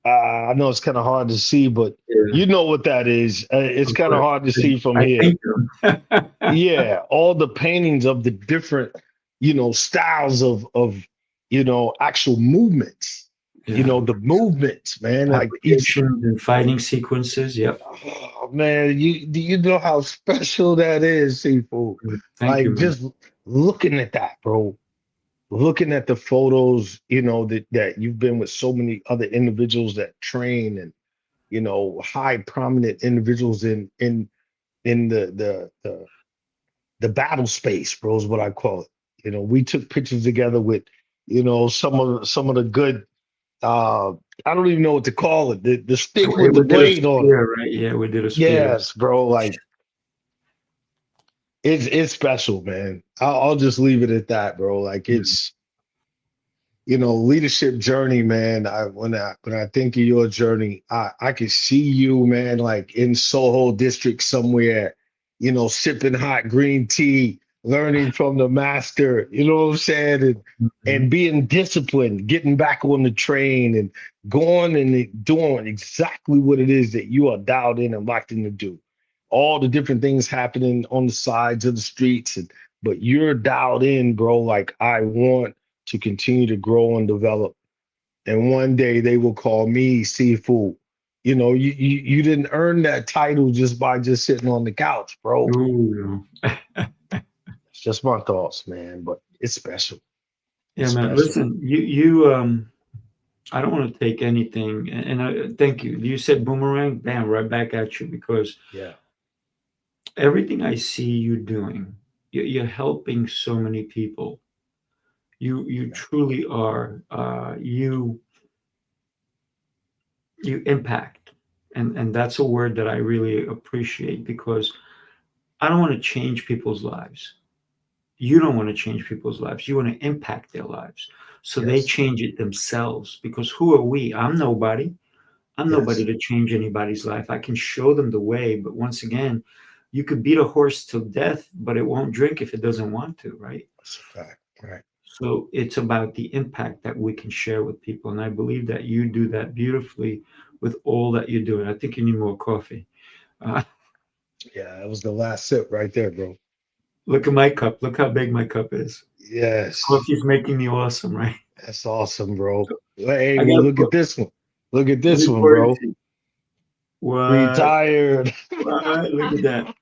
I know it's kind of hard to see, but Yeah, you know what that is. It's of kind of course. hard to see from I here. paint them. Yeah, all the paintings of the different, styles of, actual movements. Yeah, The movements, man. Like each, applications and fighting sequences. Yep. oh, man, do you know how special that is, people? Thank you, Like man. just looking at that, bro. Looking at the photos, that you've been with so many other individuals that train, and high prominent individuals in the battle space, bro, is what I call it. We took pictures together with, some of the good, uh I don't even know what to call it. The stick with the We did a blade on it. spear, right? Yeah, we did a spear. Yes, bro. Like it's special, man. I'll just leave it at that, bro. Like Mm. it's, leadership journey, man. When I think of your journey, I can see you, man, like in Soho District somewhere, sipping hot green tea, learning from the master. You know what I'm saying? And Mhm. being disciplined, getting back on the train and going and doing exactly what it is that you are dialed in and locked in to do. All the different things happening on the sides of the streets, but you're dialed in, bro. Like I want to continue to grow and develop. And one day they will call me Sifu. You know, you didn't earn that title just by just sitting on the couch, bro. Ooh, It's just my thoughts, man. But it's special. yeah, It's man. special. Listen, you I don't want to take anything, and I thank you. You said boomerang, bam, right back at you, because Yeah. everything I see you doing, you're helping so many people. You Man. truly are. You impact, and that's a word that I really appreciate, because I don't want to change people's lives. You don't want to change people's lives. You want to impact their lives so they Yes. change it themselves. Because who are we? I'm nobody. I'm nobody Yes. to change anybody's life. I can show them the way, but once again, you could beat a horse to death, but it won't drink if it doesn't want to, right? That's a fact. Right. So it's about the impact that we can share with people. And I believe that you do that beautifully with all that you're doing. I think you need more coffee. Uh, Yeah, that was the last sip right there, bro. Look at my cup. Look how big my cup is. Yes. Coffee's making me awesome, right? That's awesome, bro. Hey, I got to look at put, this one. Look at let this me one, pour it bro. into you. What? Retired. What? Look at that.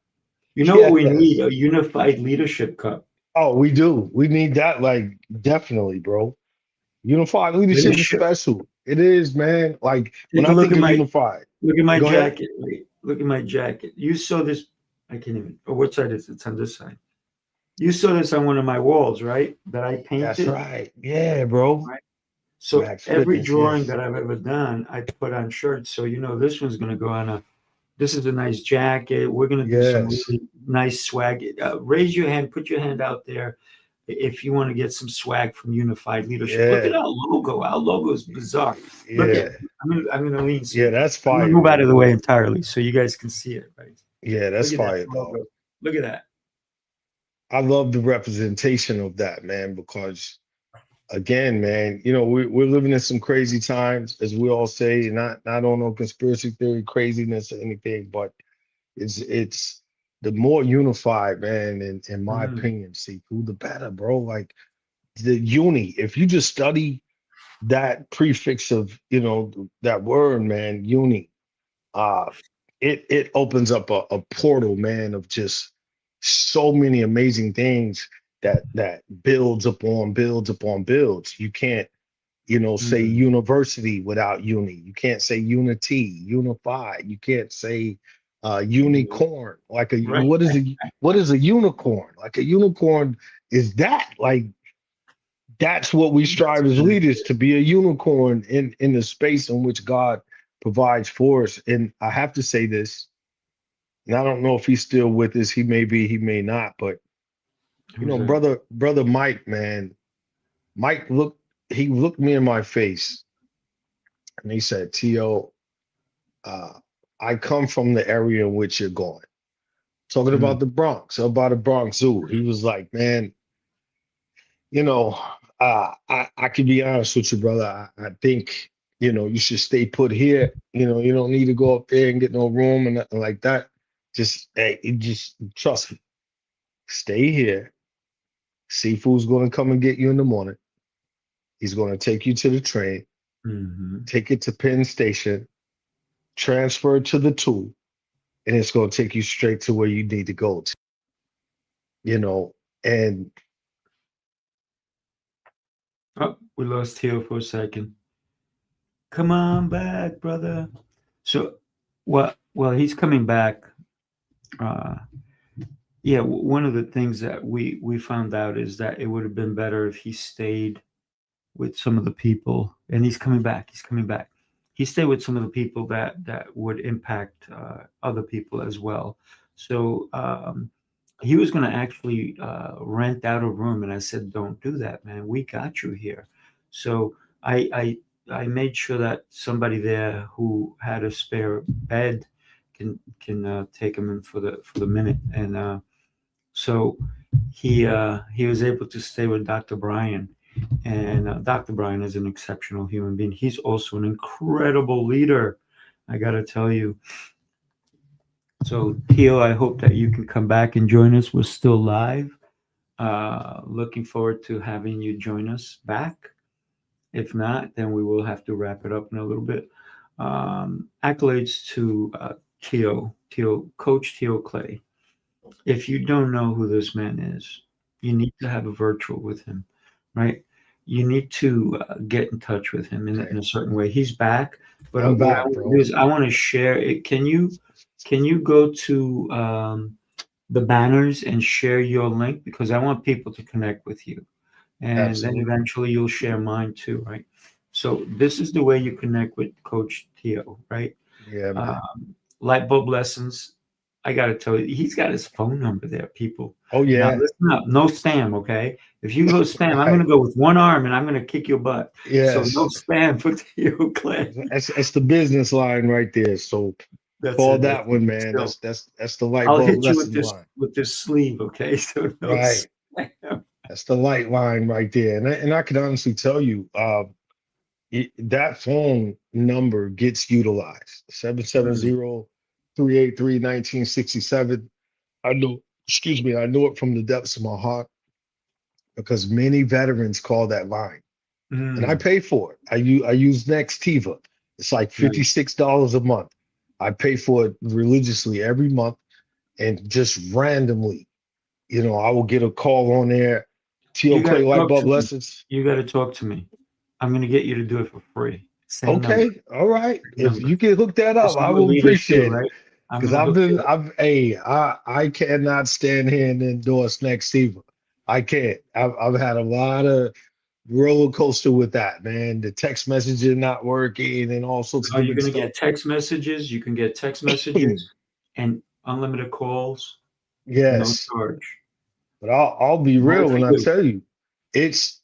You know what we need? Yes. A unified leadership cup. Oh, we do. We need that, like, definitely, bro. Unified leadership is Leadership. special. It is, man. Like, when Take a I look think at of my unified, go ahead. jacket. Wait, look at my jacket. You saw this. I can't even. Oh, what side is it? It's on this side. You saw this on one of my walls, right? That I That's painted. right. Yeah, bro. Right. So Max every Fitness, drawing yes. that I've ever done, I put on shirts. So this one's going to go on a. This is a nice jacket. We're going to do some Yes. really nice swag. Raise your hand. Put your hand out there if you want to get some swag from Unified Leadership. Look at Yeah. our logo. Our logo is bizarre. Look Yeah. at. I'm gonna lean so Yeah, that's I'm gonna fire, move out of bro. the way entirely so you guys can see it. Right. Yeah, that's Look at that fire, dog. logo. Look at that. I love the representation of that, man, because again, man, you know, we're living in some crazy times, as we all say, not on no conspiracy theory craziness or anything, but it's the more unified, man, in my Mm, opinion, see, who the better, bro. Like the uni, if you just study that prefix of, you know, that word, man, uni, uh, it opens up a portal, man, of just so many amazing things that builds upon builds. You can't, you know, say mm. university without uni. You can't say unity, unified. You can't say unicorn. Like Right. what is a unicorn? Like a unicorn is that like that's what we That's strive as what it leaders to is. be a unicorn in the space in which God provides for us. And I have to say this, and I don't know if he's still with us. He may be, he may not. But you Who's know, that? brother Mike, man, Mike he looked me in my face and he said, "T.O., uh, I come from the area in which you're going." Talking Mm, about the Bronx, about the Bronx Zoo. He was like, "Man, you know, I can be honest with you, brother. I think, you know, you should stay put here. You know, you don't need to go up there and get no room and nothing like that. Just, hey, just trust me. Stay here. Seafood's going to come and get you in the morning. He's going to take you to the train, mhm. take it to Penn Station, transfer it to the two, and it's going to take you straight to where you need to go to, you know." And Oh, we lost Theo for a second. Come on back, brother. So, well, he's coming back. Uh, yeah, one of the things that we found out is that it would have been better if he stayed with some of the people, and he's coming back. He's coming back. He stayed with some of the people that would impact other people as well. So he was going to actually rent out a room, and I said, "Don't do that, man. We got you here." So I made sure that somebody there who had a spare bed can take him in for the minute, and so he was able to stay with Dr. Brian, and Dr. Brian is an exceptional human being. He's also an incredible leader, I got to tell you. So, Tio, I hope that you can come back and join us. We're still live. Looking forward to having you join us back. If not, then we will have to wrap it up in a little bit. Accolades to Coach Teo Clay. If you don't know who this man is, you need to have a virtual with him, right? You need to get in touch with him in Okay. a certain way. He's back, but I'm what I back, want to do bro. is I want to share it. Can you go to the banners and share your link, because I want people to connect with you, and then Absolutely. eventually you'll share mine too, right? So this is the way you connect with Coach Theo, right? Yeah, man. Light bulb lessons. I got to tell you, he's got his phone number there, people. Oh Now yeah. listen up, no spam, okay? If you go spam, I'm going Right. to go with one arm and I'm going to kick your butt. So no Yes. spam for Theo Clay. That's the business line right there. So That's call it. that one, man. So That's the light I'll bulb hit you lesson line. with this sleeve, okay? So no Right. spam. That's the light line right there. And I can honestly tell you, that phone number gets utilized. 770-383-1967. I know, excuse me, I know it from the depths of my heart because many veterans call that line. And I Mm, pay for it. I use Nextiva. It's like right. $56 a month. I pay for it religiously every month, and just randomly, I will get a call on there. You Teal got Clay to light talk bulb to me. lessons. You got to talk to me. I'm going to get you to do it for free. Same number. Okay, all right. Same If number. you can hook that This up, is I what will leaders do, appreciate it. right? I'm Because going to hook you up. I cannot stand here and endorse Nextiva. I can't. I've had a lot of roller coaster with that, man. The text messaging not working and all sorts of No, you're different going to stuff. get text messages. You can get text messages and unlimited calls, no Yes, charge. but I'll be Only real for when I you. tell you, it's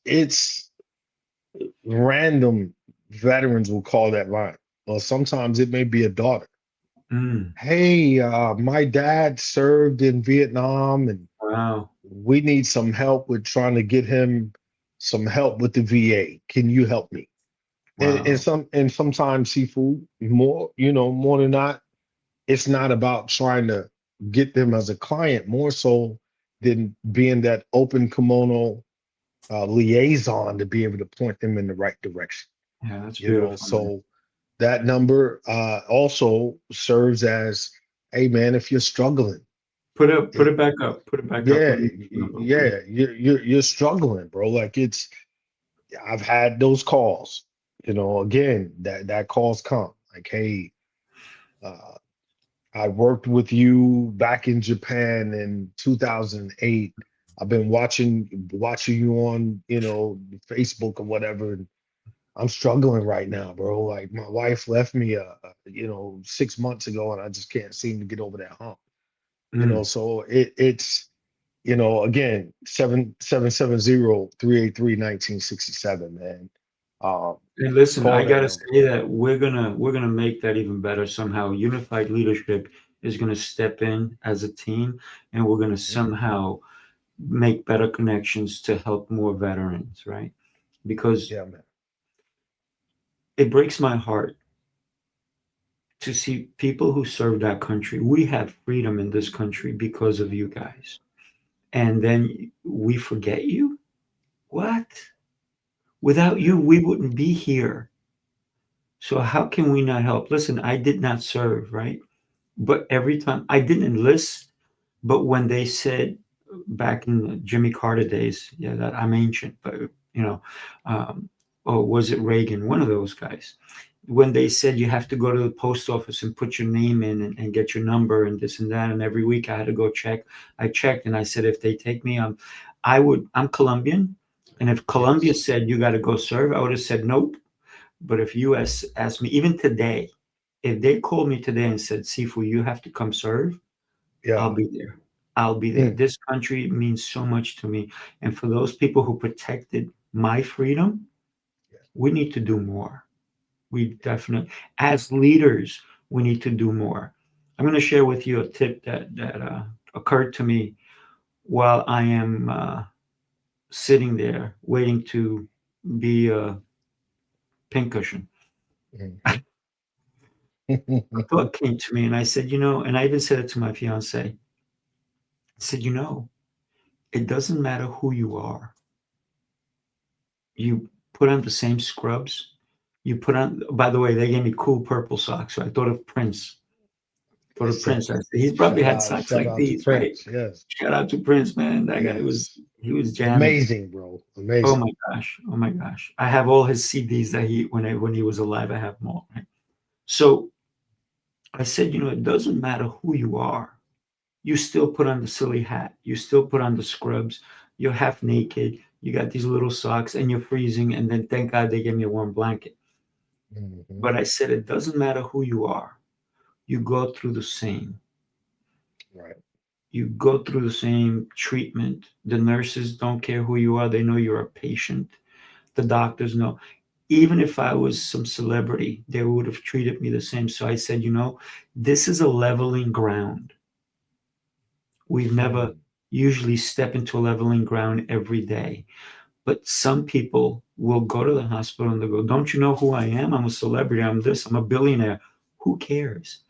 random veterans will call that line. Or sometimes it may be a daughter. Mm, Hey, my dad served in Vietnam and wow. we need some help with trying to get him some help with the VA. Can you help me? Wow. And sometimes seafood more, more than not, it's not about trying to get them as a client, more so than being that open kimono liaison to be able to point them in the right direction. Yeah, that's beautiful, man. So that number also serves as, hey man, if you're struggling, Put it, it back up. Put it back up. yeah, Let me see the number, okay? yeah, you're struggling, bro. Like I've had those calls. Again, that calls come like, hey, uh, I worked with you back in Japan in 2008. I've been watching you on, Facebook or whatever. And I'm struggling right now, bro. Like my wife left me, 6 months ago, and I just can't seem to get over that hump. Mm. So it's again, 770-383-1967, man. Um, And listen, call I that gotta number. say that we're gonna make that even better somehow. Unified leadership is gonna step in as a team, and we're gonna Mhm. somehow make better connections to help more veterans, right? Because Yeah, man. it breaks my heart to see people who served our country. We have freedom in this country because of you guys, and then we forget you. What? Without Yeah. you, we wouldn't be here. So how can we not help? Listen, I did not serve, right? But every time I didn't enlist, but when they said back in the Jimmy Carter days, yeah, that I'm ancient, but you know, or was it Reagan? One of those guys. When they said you have to go to the post office and put your name in and get your number and this and that, and every week I had to go check. I checked and I said, if they take me, I'm Colombian, and if Colombia Yes. said you got to go serve, I would have said nope. But if U.S. asked me, even today, if they called me today and said, Sifu, you have to come serve, I'll Yeah. be there. I'll be there. Mm. This country means so much to me. And for those people who protected my freedom, Yeah. we need to do more. We definitely, as leaders, we need to do more. I'm going to share with you a tip that occurred to me while I am sitting there waiting to be a pincushion. Mhm. A thought came to me and I said, and I even said it to my fiance. I said, it doesn't matter who you are. You put on the same scrubs. You put on, by the way, they gave me cool purple socks. So I thought of Prince. Thought of Yes, sir. Prince. He's probably had socks Shout like out to these, right? Prince. Yes. Shout out to Prince, man. That guy Yes. he was jamming. Amazing, bro. Oh Amazing. my gosh. Oh my gosh. I have all his CDs that when he was alive, I have them all. Right? So I said, it doesn't matter who you are. You still put on the silly hat. You still put on the scrubs. You're half naked. You got these little socks and you're freezing. And then thank God they gave me a warm blanket. Mhm. But I said, it doesn't matter who you are. You go through the same. Right. You go through the same treatment. The nurses don't care who you are. They know you're a patient. The doctors know. Even if I was some celebrity, they would have treated me the same. So I said, this is a leveling ground. We've never usually step into a leveling ground every day. But some people will go to the hospital and they go, don't you know who I am? I'm a celebrity. I'm this. I'm a billionaire. Who cares?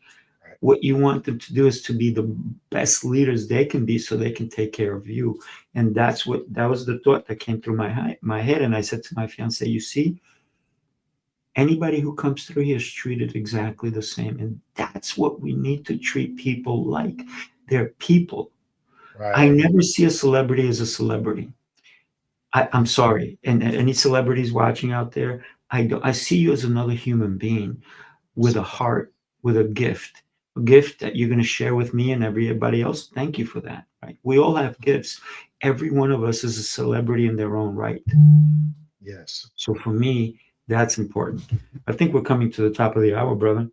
Right. What you want them to do is to be the best leaders they can be so they can take care of you. And that was the thought that came through my head. And I said to my fiance, you see, anybody who comes through here is treated exactly the same. And that's what we need to treat people like. They're people. Right. I never see a celebrity as a celebrity. I'm sorry. And any celebrities watching out there, I see you as another human being with a heart, with a gift that you're going to share with me and everybody else. Thank you for that. Right? We all have gifts. Every one of us is a celebrity in their own right. Yes. So for me, that's important. I think we're coming to the top of the hour, brother.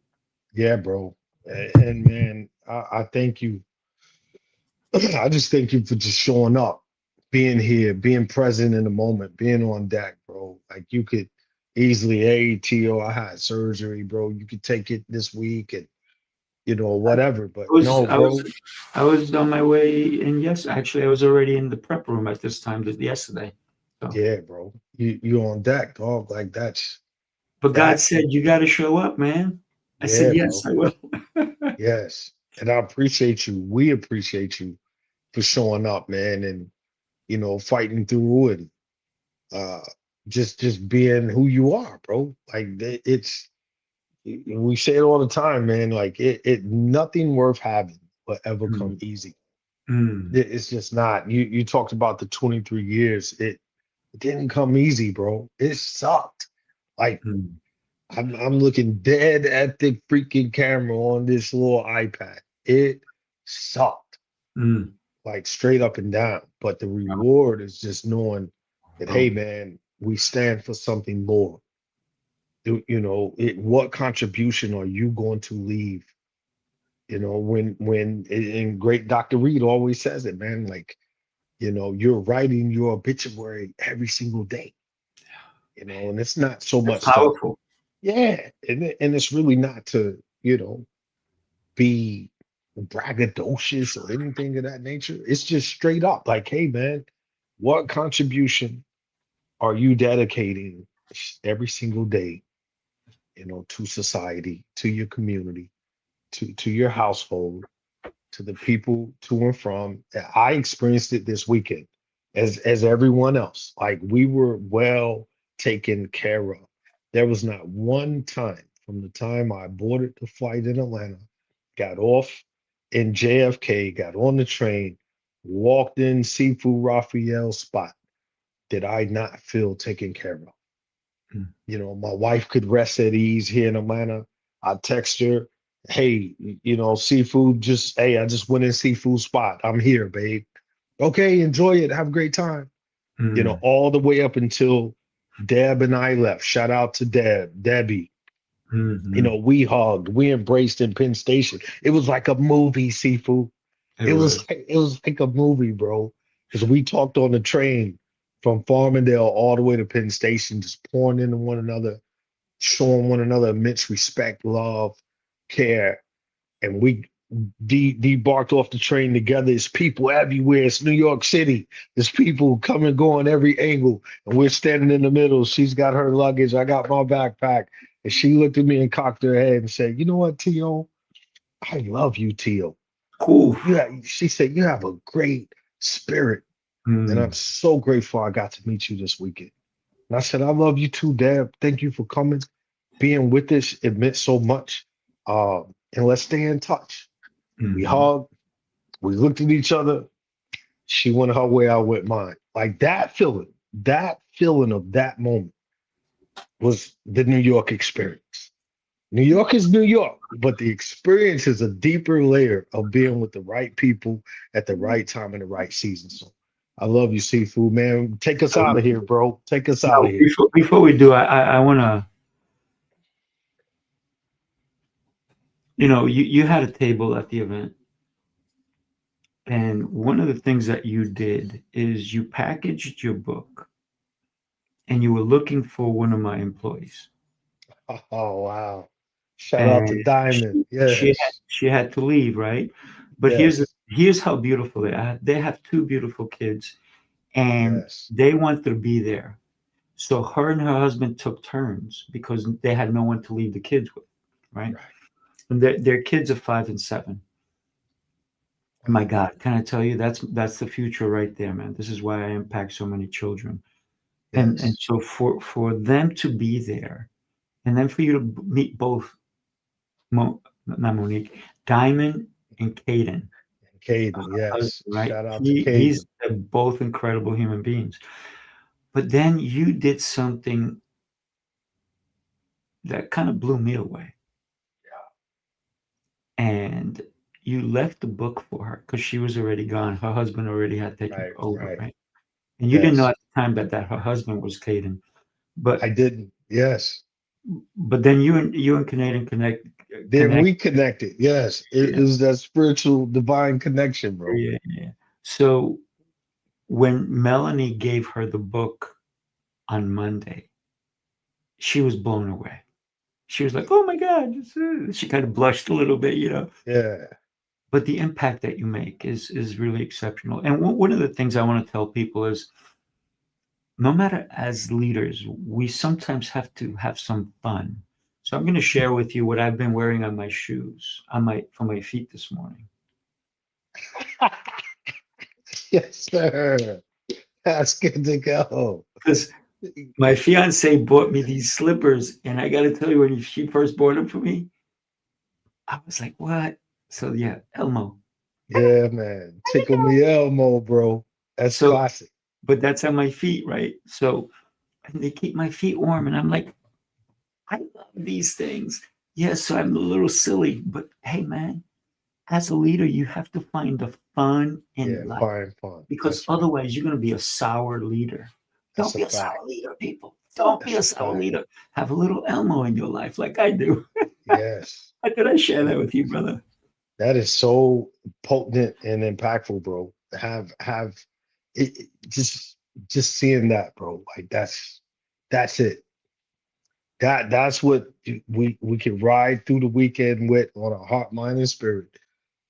Yeah, bro. And man, I thank you. I just thank you for just showing up, being here, being present in the moment, being on deck, bro. Like you could easily, hey, Tio, I had surgery, bro. You could take it this week and whatever. But I was, no, I was, bro. I was on my way in. Yes, actually, I was already in the prep room at this time yesterday. So. Yeah, bro. You on deck, dog. Like that's But God that. said, you got to show up, man. I said, Yeah, yes, bro. I will. Yes. And I appreciate you. We appreciate you for showing up, man, and fighting through and uh just being who you are, bro. Like it's we say it all the time, man. Like it nothing worth having will ever come easy. It's just not. You talked about the 23 years. It didn't come easy, bro. It sucked. Like I'm looking dead at the freaking camera on this little iPad. It sucked, like straight up and down. But the reward is just knowing that, hey, man, we stand for something more. What contribution are you going to leave? And great Dr. Reed always says it, man, like, you're writing your obituary every single day, and it's not so That's much to, powerful. yeah, and it's really not to, be braggadocious or anything of that nature. It's just straight up like, hey, man, what contribution are you dedicating every single day, to society, to your community, to your household, to the people to and from? I experienced it this weekend as everyone else. Like we were well taken care of. There was not one time from the time I boarded the flight in Atlanta, got off in JFK, got on the train, walked in Sifu Rafael spot, did I not feel taken care of. My wife could rest at ease here in Atlanta. I text her, hey, seafood, hey, I just went in seafood spot. I'm here, babe. Okay, enjoy it. Have a great time. All the way up until Deb and I left. Shout out to Debbie. We hugged, we embraced in Penn Station. It was like a movie, seafood. It was like a movie, bro. Because we talked on the train from Farmingdale all the way to Penn Station, just pouring into one another, showing one another immense respect, love, care. And we debarked off the train together. It's people everywhere. It's New York City. There's people come and go on every angle. And we're standing in the middle. She's got her luggage. I got my backpack. And she looked at me and cocked her head and said, you know what, Tio? I love you, Tio. Cool. She said, you have a great spirit. And I'm so grateful I got to meet you this weekend. And I said, I love you too, Deb. Thank you for coming, being with us. It meant so much. And let's stay in touch. We hugged, we looked at each other. She went her way, I went mine. Like that feeling of that moment was the New York experience. New York is New York, but the experience is a deeper layer of being with the right people at the right time in the right season. So I love you, Sifu, man. Take us out of here, bro. Take us out of here. Before we do, I want to, you had a table at the event. And one of the things that you did is you packaged your book and you were looking for one of my employees. Oh, wow. Shout out to Diamond. She had to leave, right? But here's how beautiful they are. They have two beautiful kids and they wanted to be there. So her and her husband took turns because they had no one to leave the kids with, right? And their kids are 5 and 7. My God, can I tell you, that's the future right there, man. This is why I impact so many children. And so for them to be there, and then for you to meet both, not Monique, Diamond and Caden. Caden, yes. Right? Shout out to Caden. They're both incredible human beings. But then you did something that kind of blew me away. Yeah. And you left the book for her because she was already gone. Her husband already had taken over, right? And you didn't know at the time that her husband was Caden. But I didn't, yes. But then you and Canadian connect. Then we connected, yes. It was that spiritual divine connection, bro. Yeah. So when Melanie gave her the book on Monday, she was blown away. She was like, "Oh my God!" She kind of blushed a little bit, Yeah. But the impact that you make is really exceptional. And one of the things I want to tell people is, no matter as leaders, we sometimes have to have some fun. So I'm going to share with you what I've been wearing on my shoes, for my feet this morning. Yes, sir. That's good to go. Because my fiance bought me these slippers, and I got to tell you, when she first bought them for me, I was like, "What?" So yeah, Elmo. Yeah, man. Tickle me Elmo, bro. That's classic. But that's on my feet, right? So, and they keep my feet warm, and I'm like, I love these things. Yes, so I'm a little silly, but hey, man, as a leader, you have to find the fun in life. Find fun. Because otherwise, you're going to be a sour leader. Don't be a sour leader, people. Don't be a sour leader. Have a little Elmo in your life like I do. Yes. How could I share that with you, brother? That is so potent and impactful, bro. Have it, just seeing that, bro. Like that's it. That's what we can ride through the weekend with on a heart, mind, and spirit,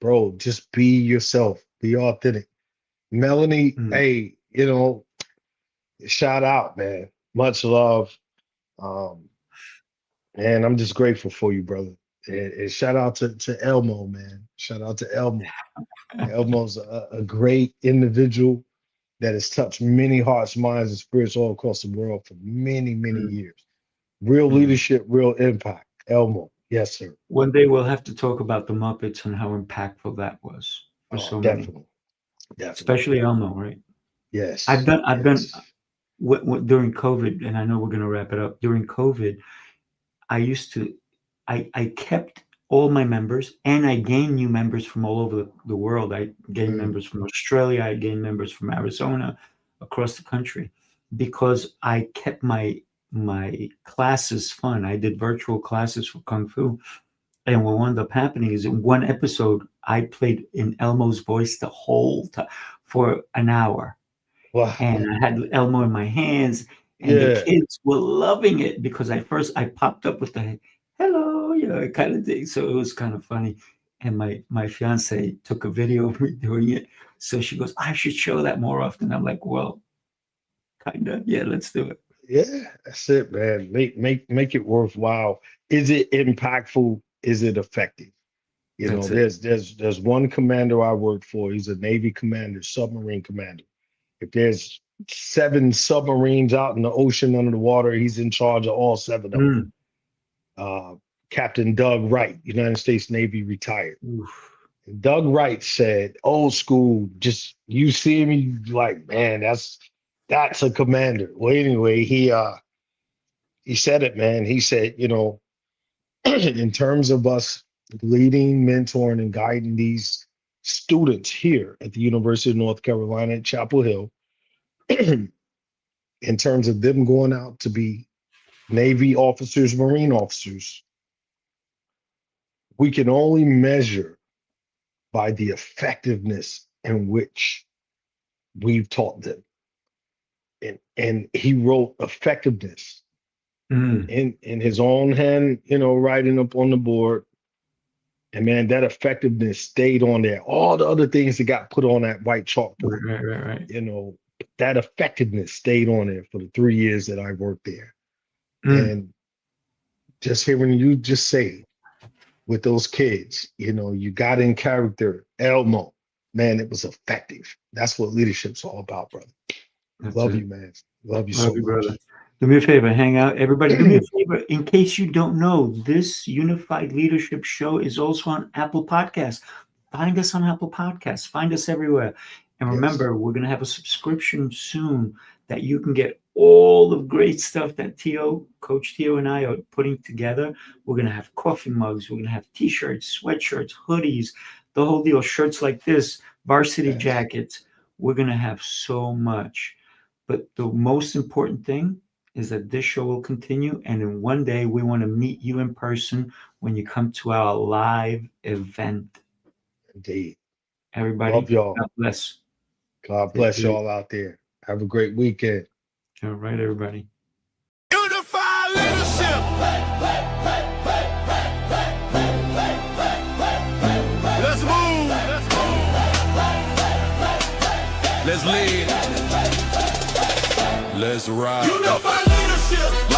bro. Just be yourself, be authentic. Melanie, hey, shout out, man. Much love, and I'm just grateful for you, brother. And shout out to Elmo, man. Shout out to Elmo. Elmo's a great individual that has touched many hearts, minds, and spirits all across the world for many, many years. Real leadership, real impact. Elmo. Yes, sir. One day we'll have to talk about the Muppets and how impactful that was for so many. Definitely. Especially Elmo, right? Yes. I've done during COVID, and I know we're going to wrap it up. During COVID, I kept all my members, and I gained new members from all over the world. I gained members from Australia. I gained members from Arizona, across the country, because I kept my classes fun. I did virtual classes for Kung Fu. And what wound up happening is, in one episode, I played in Elmo's voice the whole time for an hour. Wow. And I had Elmo in my hands, and the kids were loving it, because I popped up with the hello, kind of thing. So it was kind of funny. And my fiance took a video of me doing it. So she goes, "I should show that more often." I'm like, "Well, kind of, yeah, let's do it." Yeah, that's it, man. Make it worthwhile. Is it impactful? Is it effective? There's one commander I worked for. He's a Navy commander, submarine commander. If there's 7 submarines out in the ocean under the water, he's in charge of all 7 of them. Captain Doug Wright, United States Navy, retired. Oof. Doug Wright said, old school, just you see me like, man, that's a commander. Well, anyway, he said it, man. He said, in terms of us leading, mentoring, and guiding these students here at the University of North Carolina at Chapel Hill, in terms of them going out to be Navy officers, Marine officers, we can only measure by the effectiveness in which we've taught them. And he wrote effectiveness in his own hand, writing up on the board. And man, that effectiveness stayed on there. All the other things that got put on that white chalkboard, Right. That effectiveness stayed on there for the 3 years that I worked there. And just hearing you just say with those kids, you got in character, Elmo, man, it was effective. That's what leadership's all about, brother. Love you, man. Love you so much. Brother. Do me a favor, hang out. Everybody, do me a favor. In case you don't know, this Unified Leadership Show is also on Apple Podcasts. Find us on Apple Podcasts. Find us everywhere. And remember, we're going to have a subscription soon that you can get all the great stuff that Coach Tio and I are putting together. We're going to have coffee mugs. We're going to have T-shirts, sweatshirts, hoodies, the whole deal, shirts like this, varsity jackets. We're going to have so much. But the most important thing is that this show will continue. And in one day, we want to meet you in person when you come to our live event. Indeed. Everybody, love y'all. God bless. God bless y'all out there. Have a great weekend. All right, everybody. Unify leadership. Let's move. Let's lead. Let's ride. Unify leadership.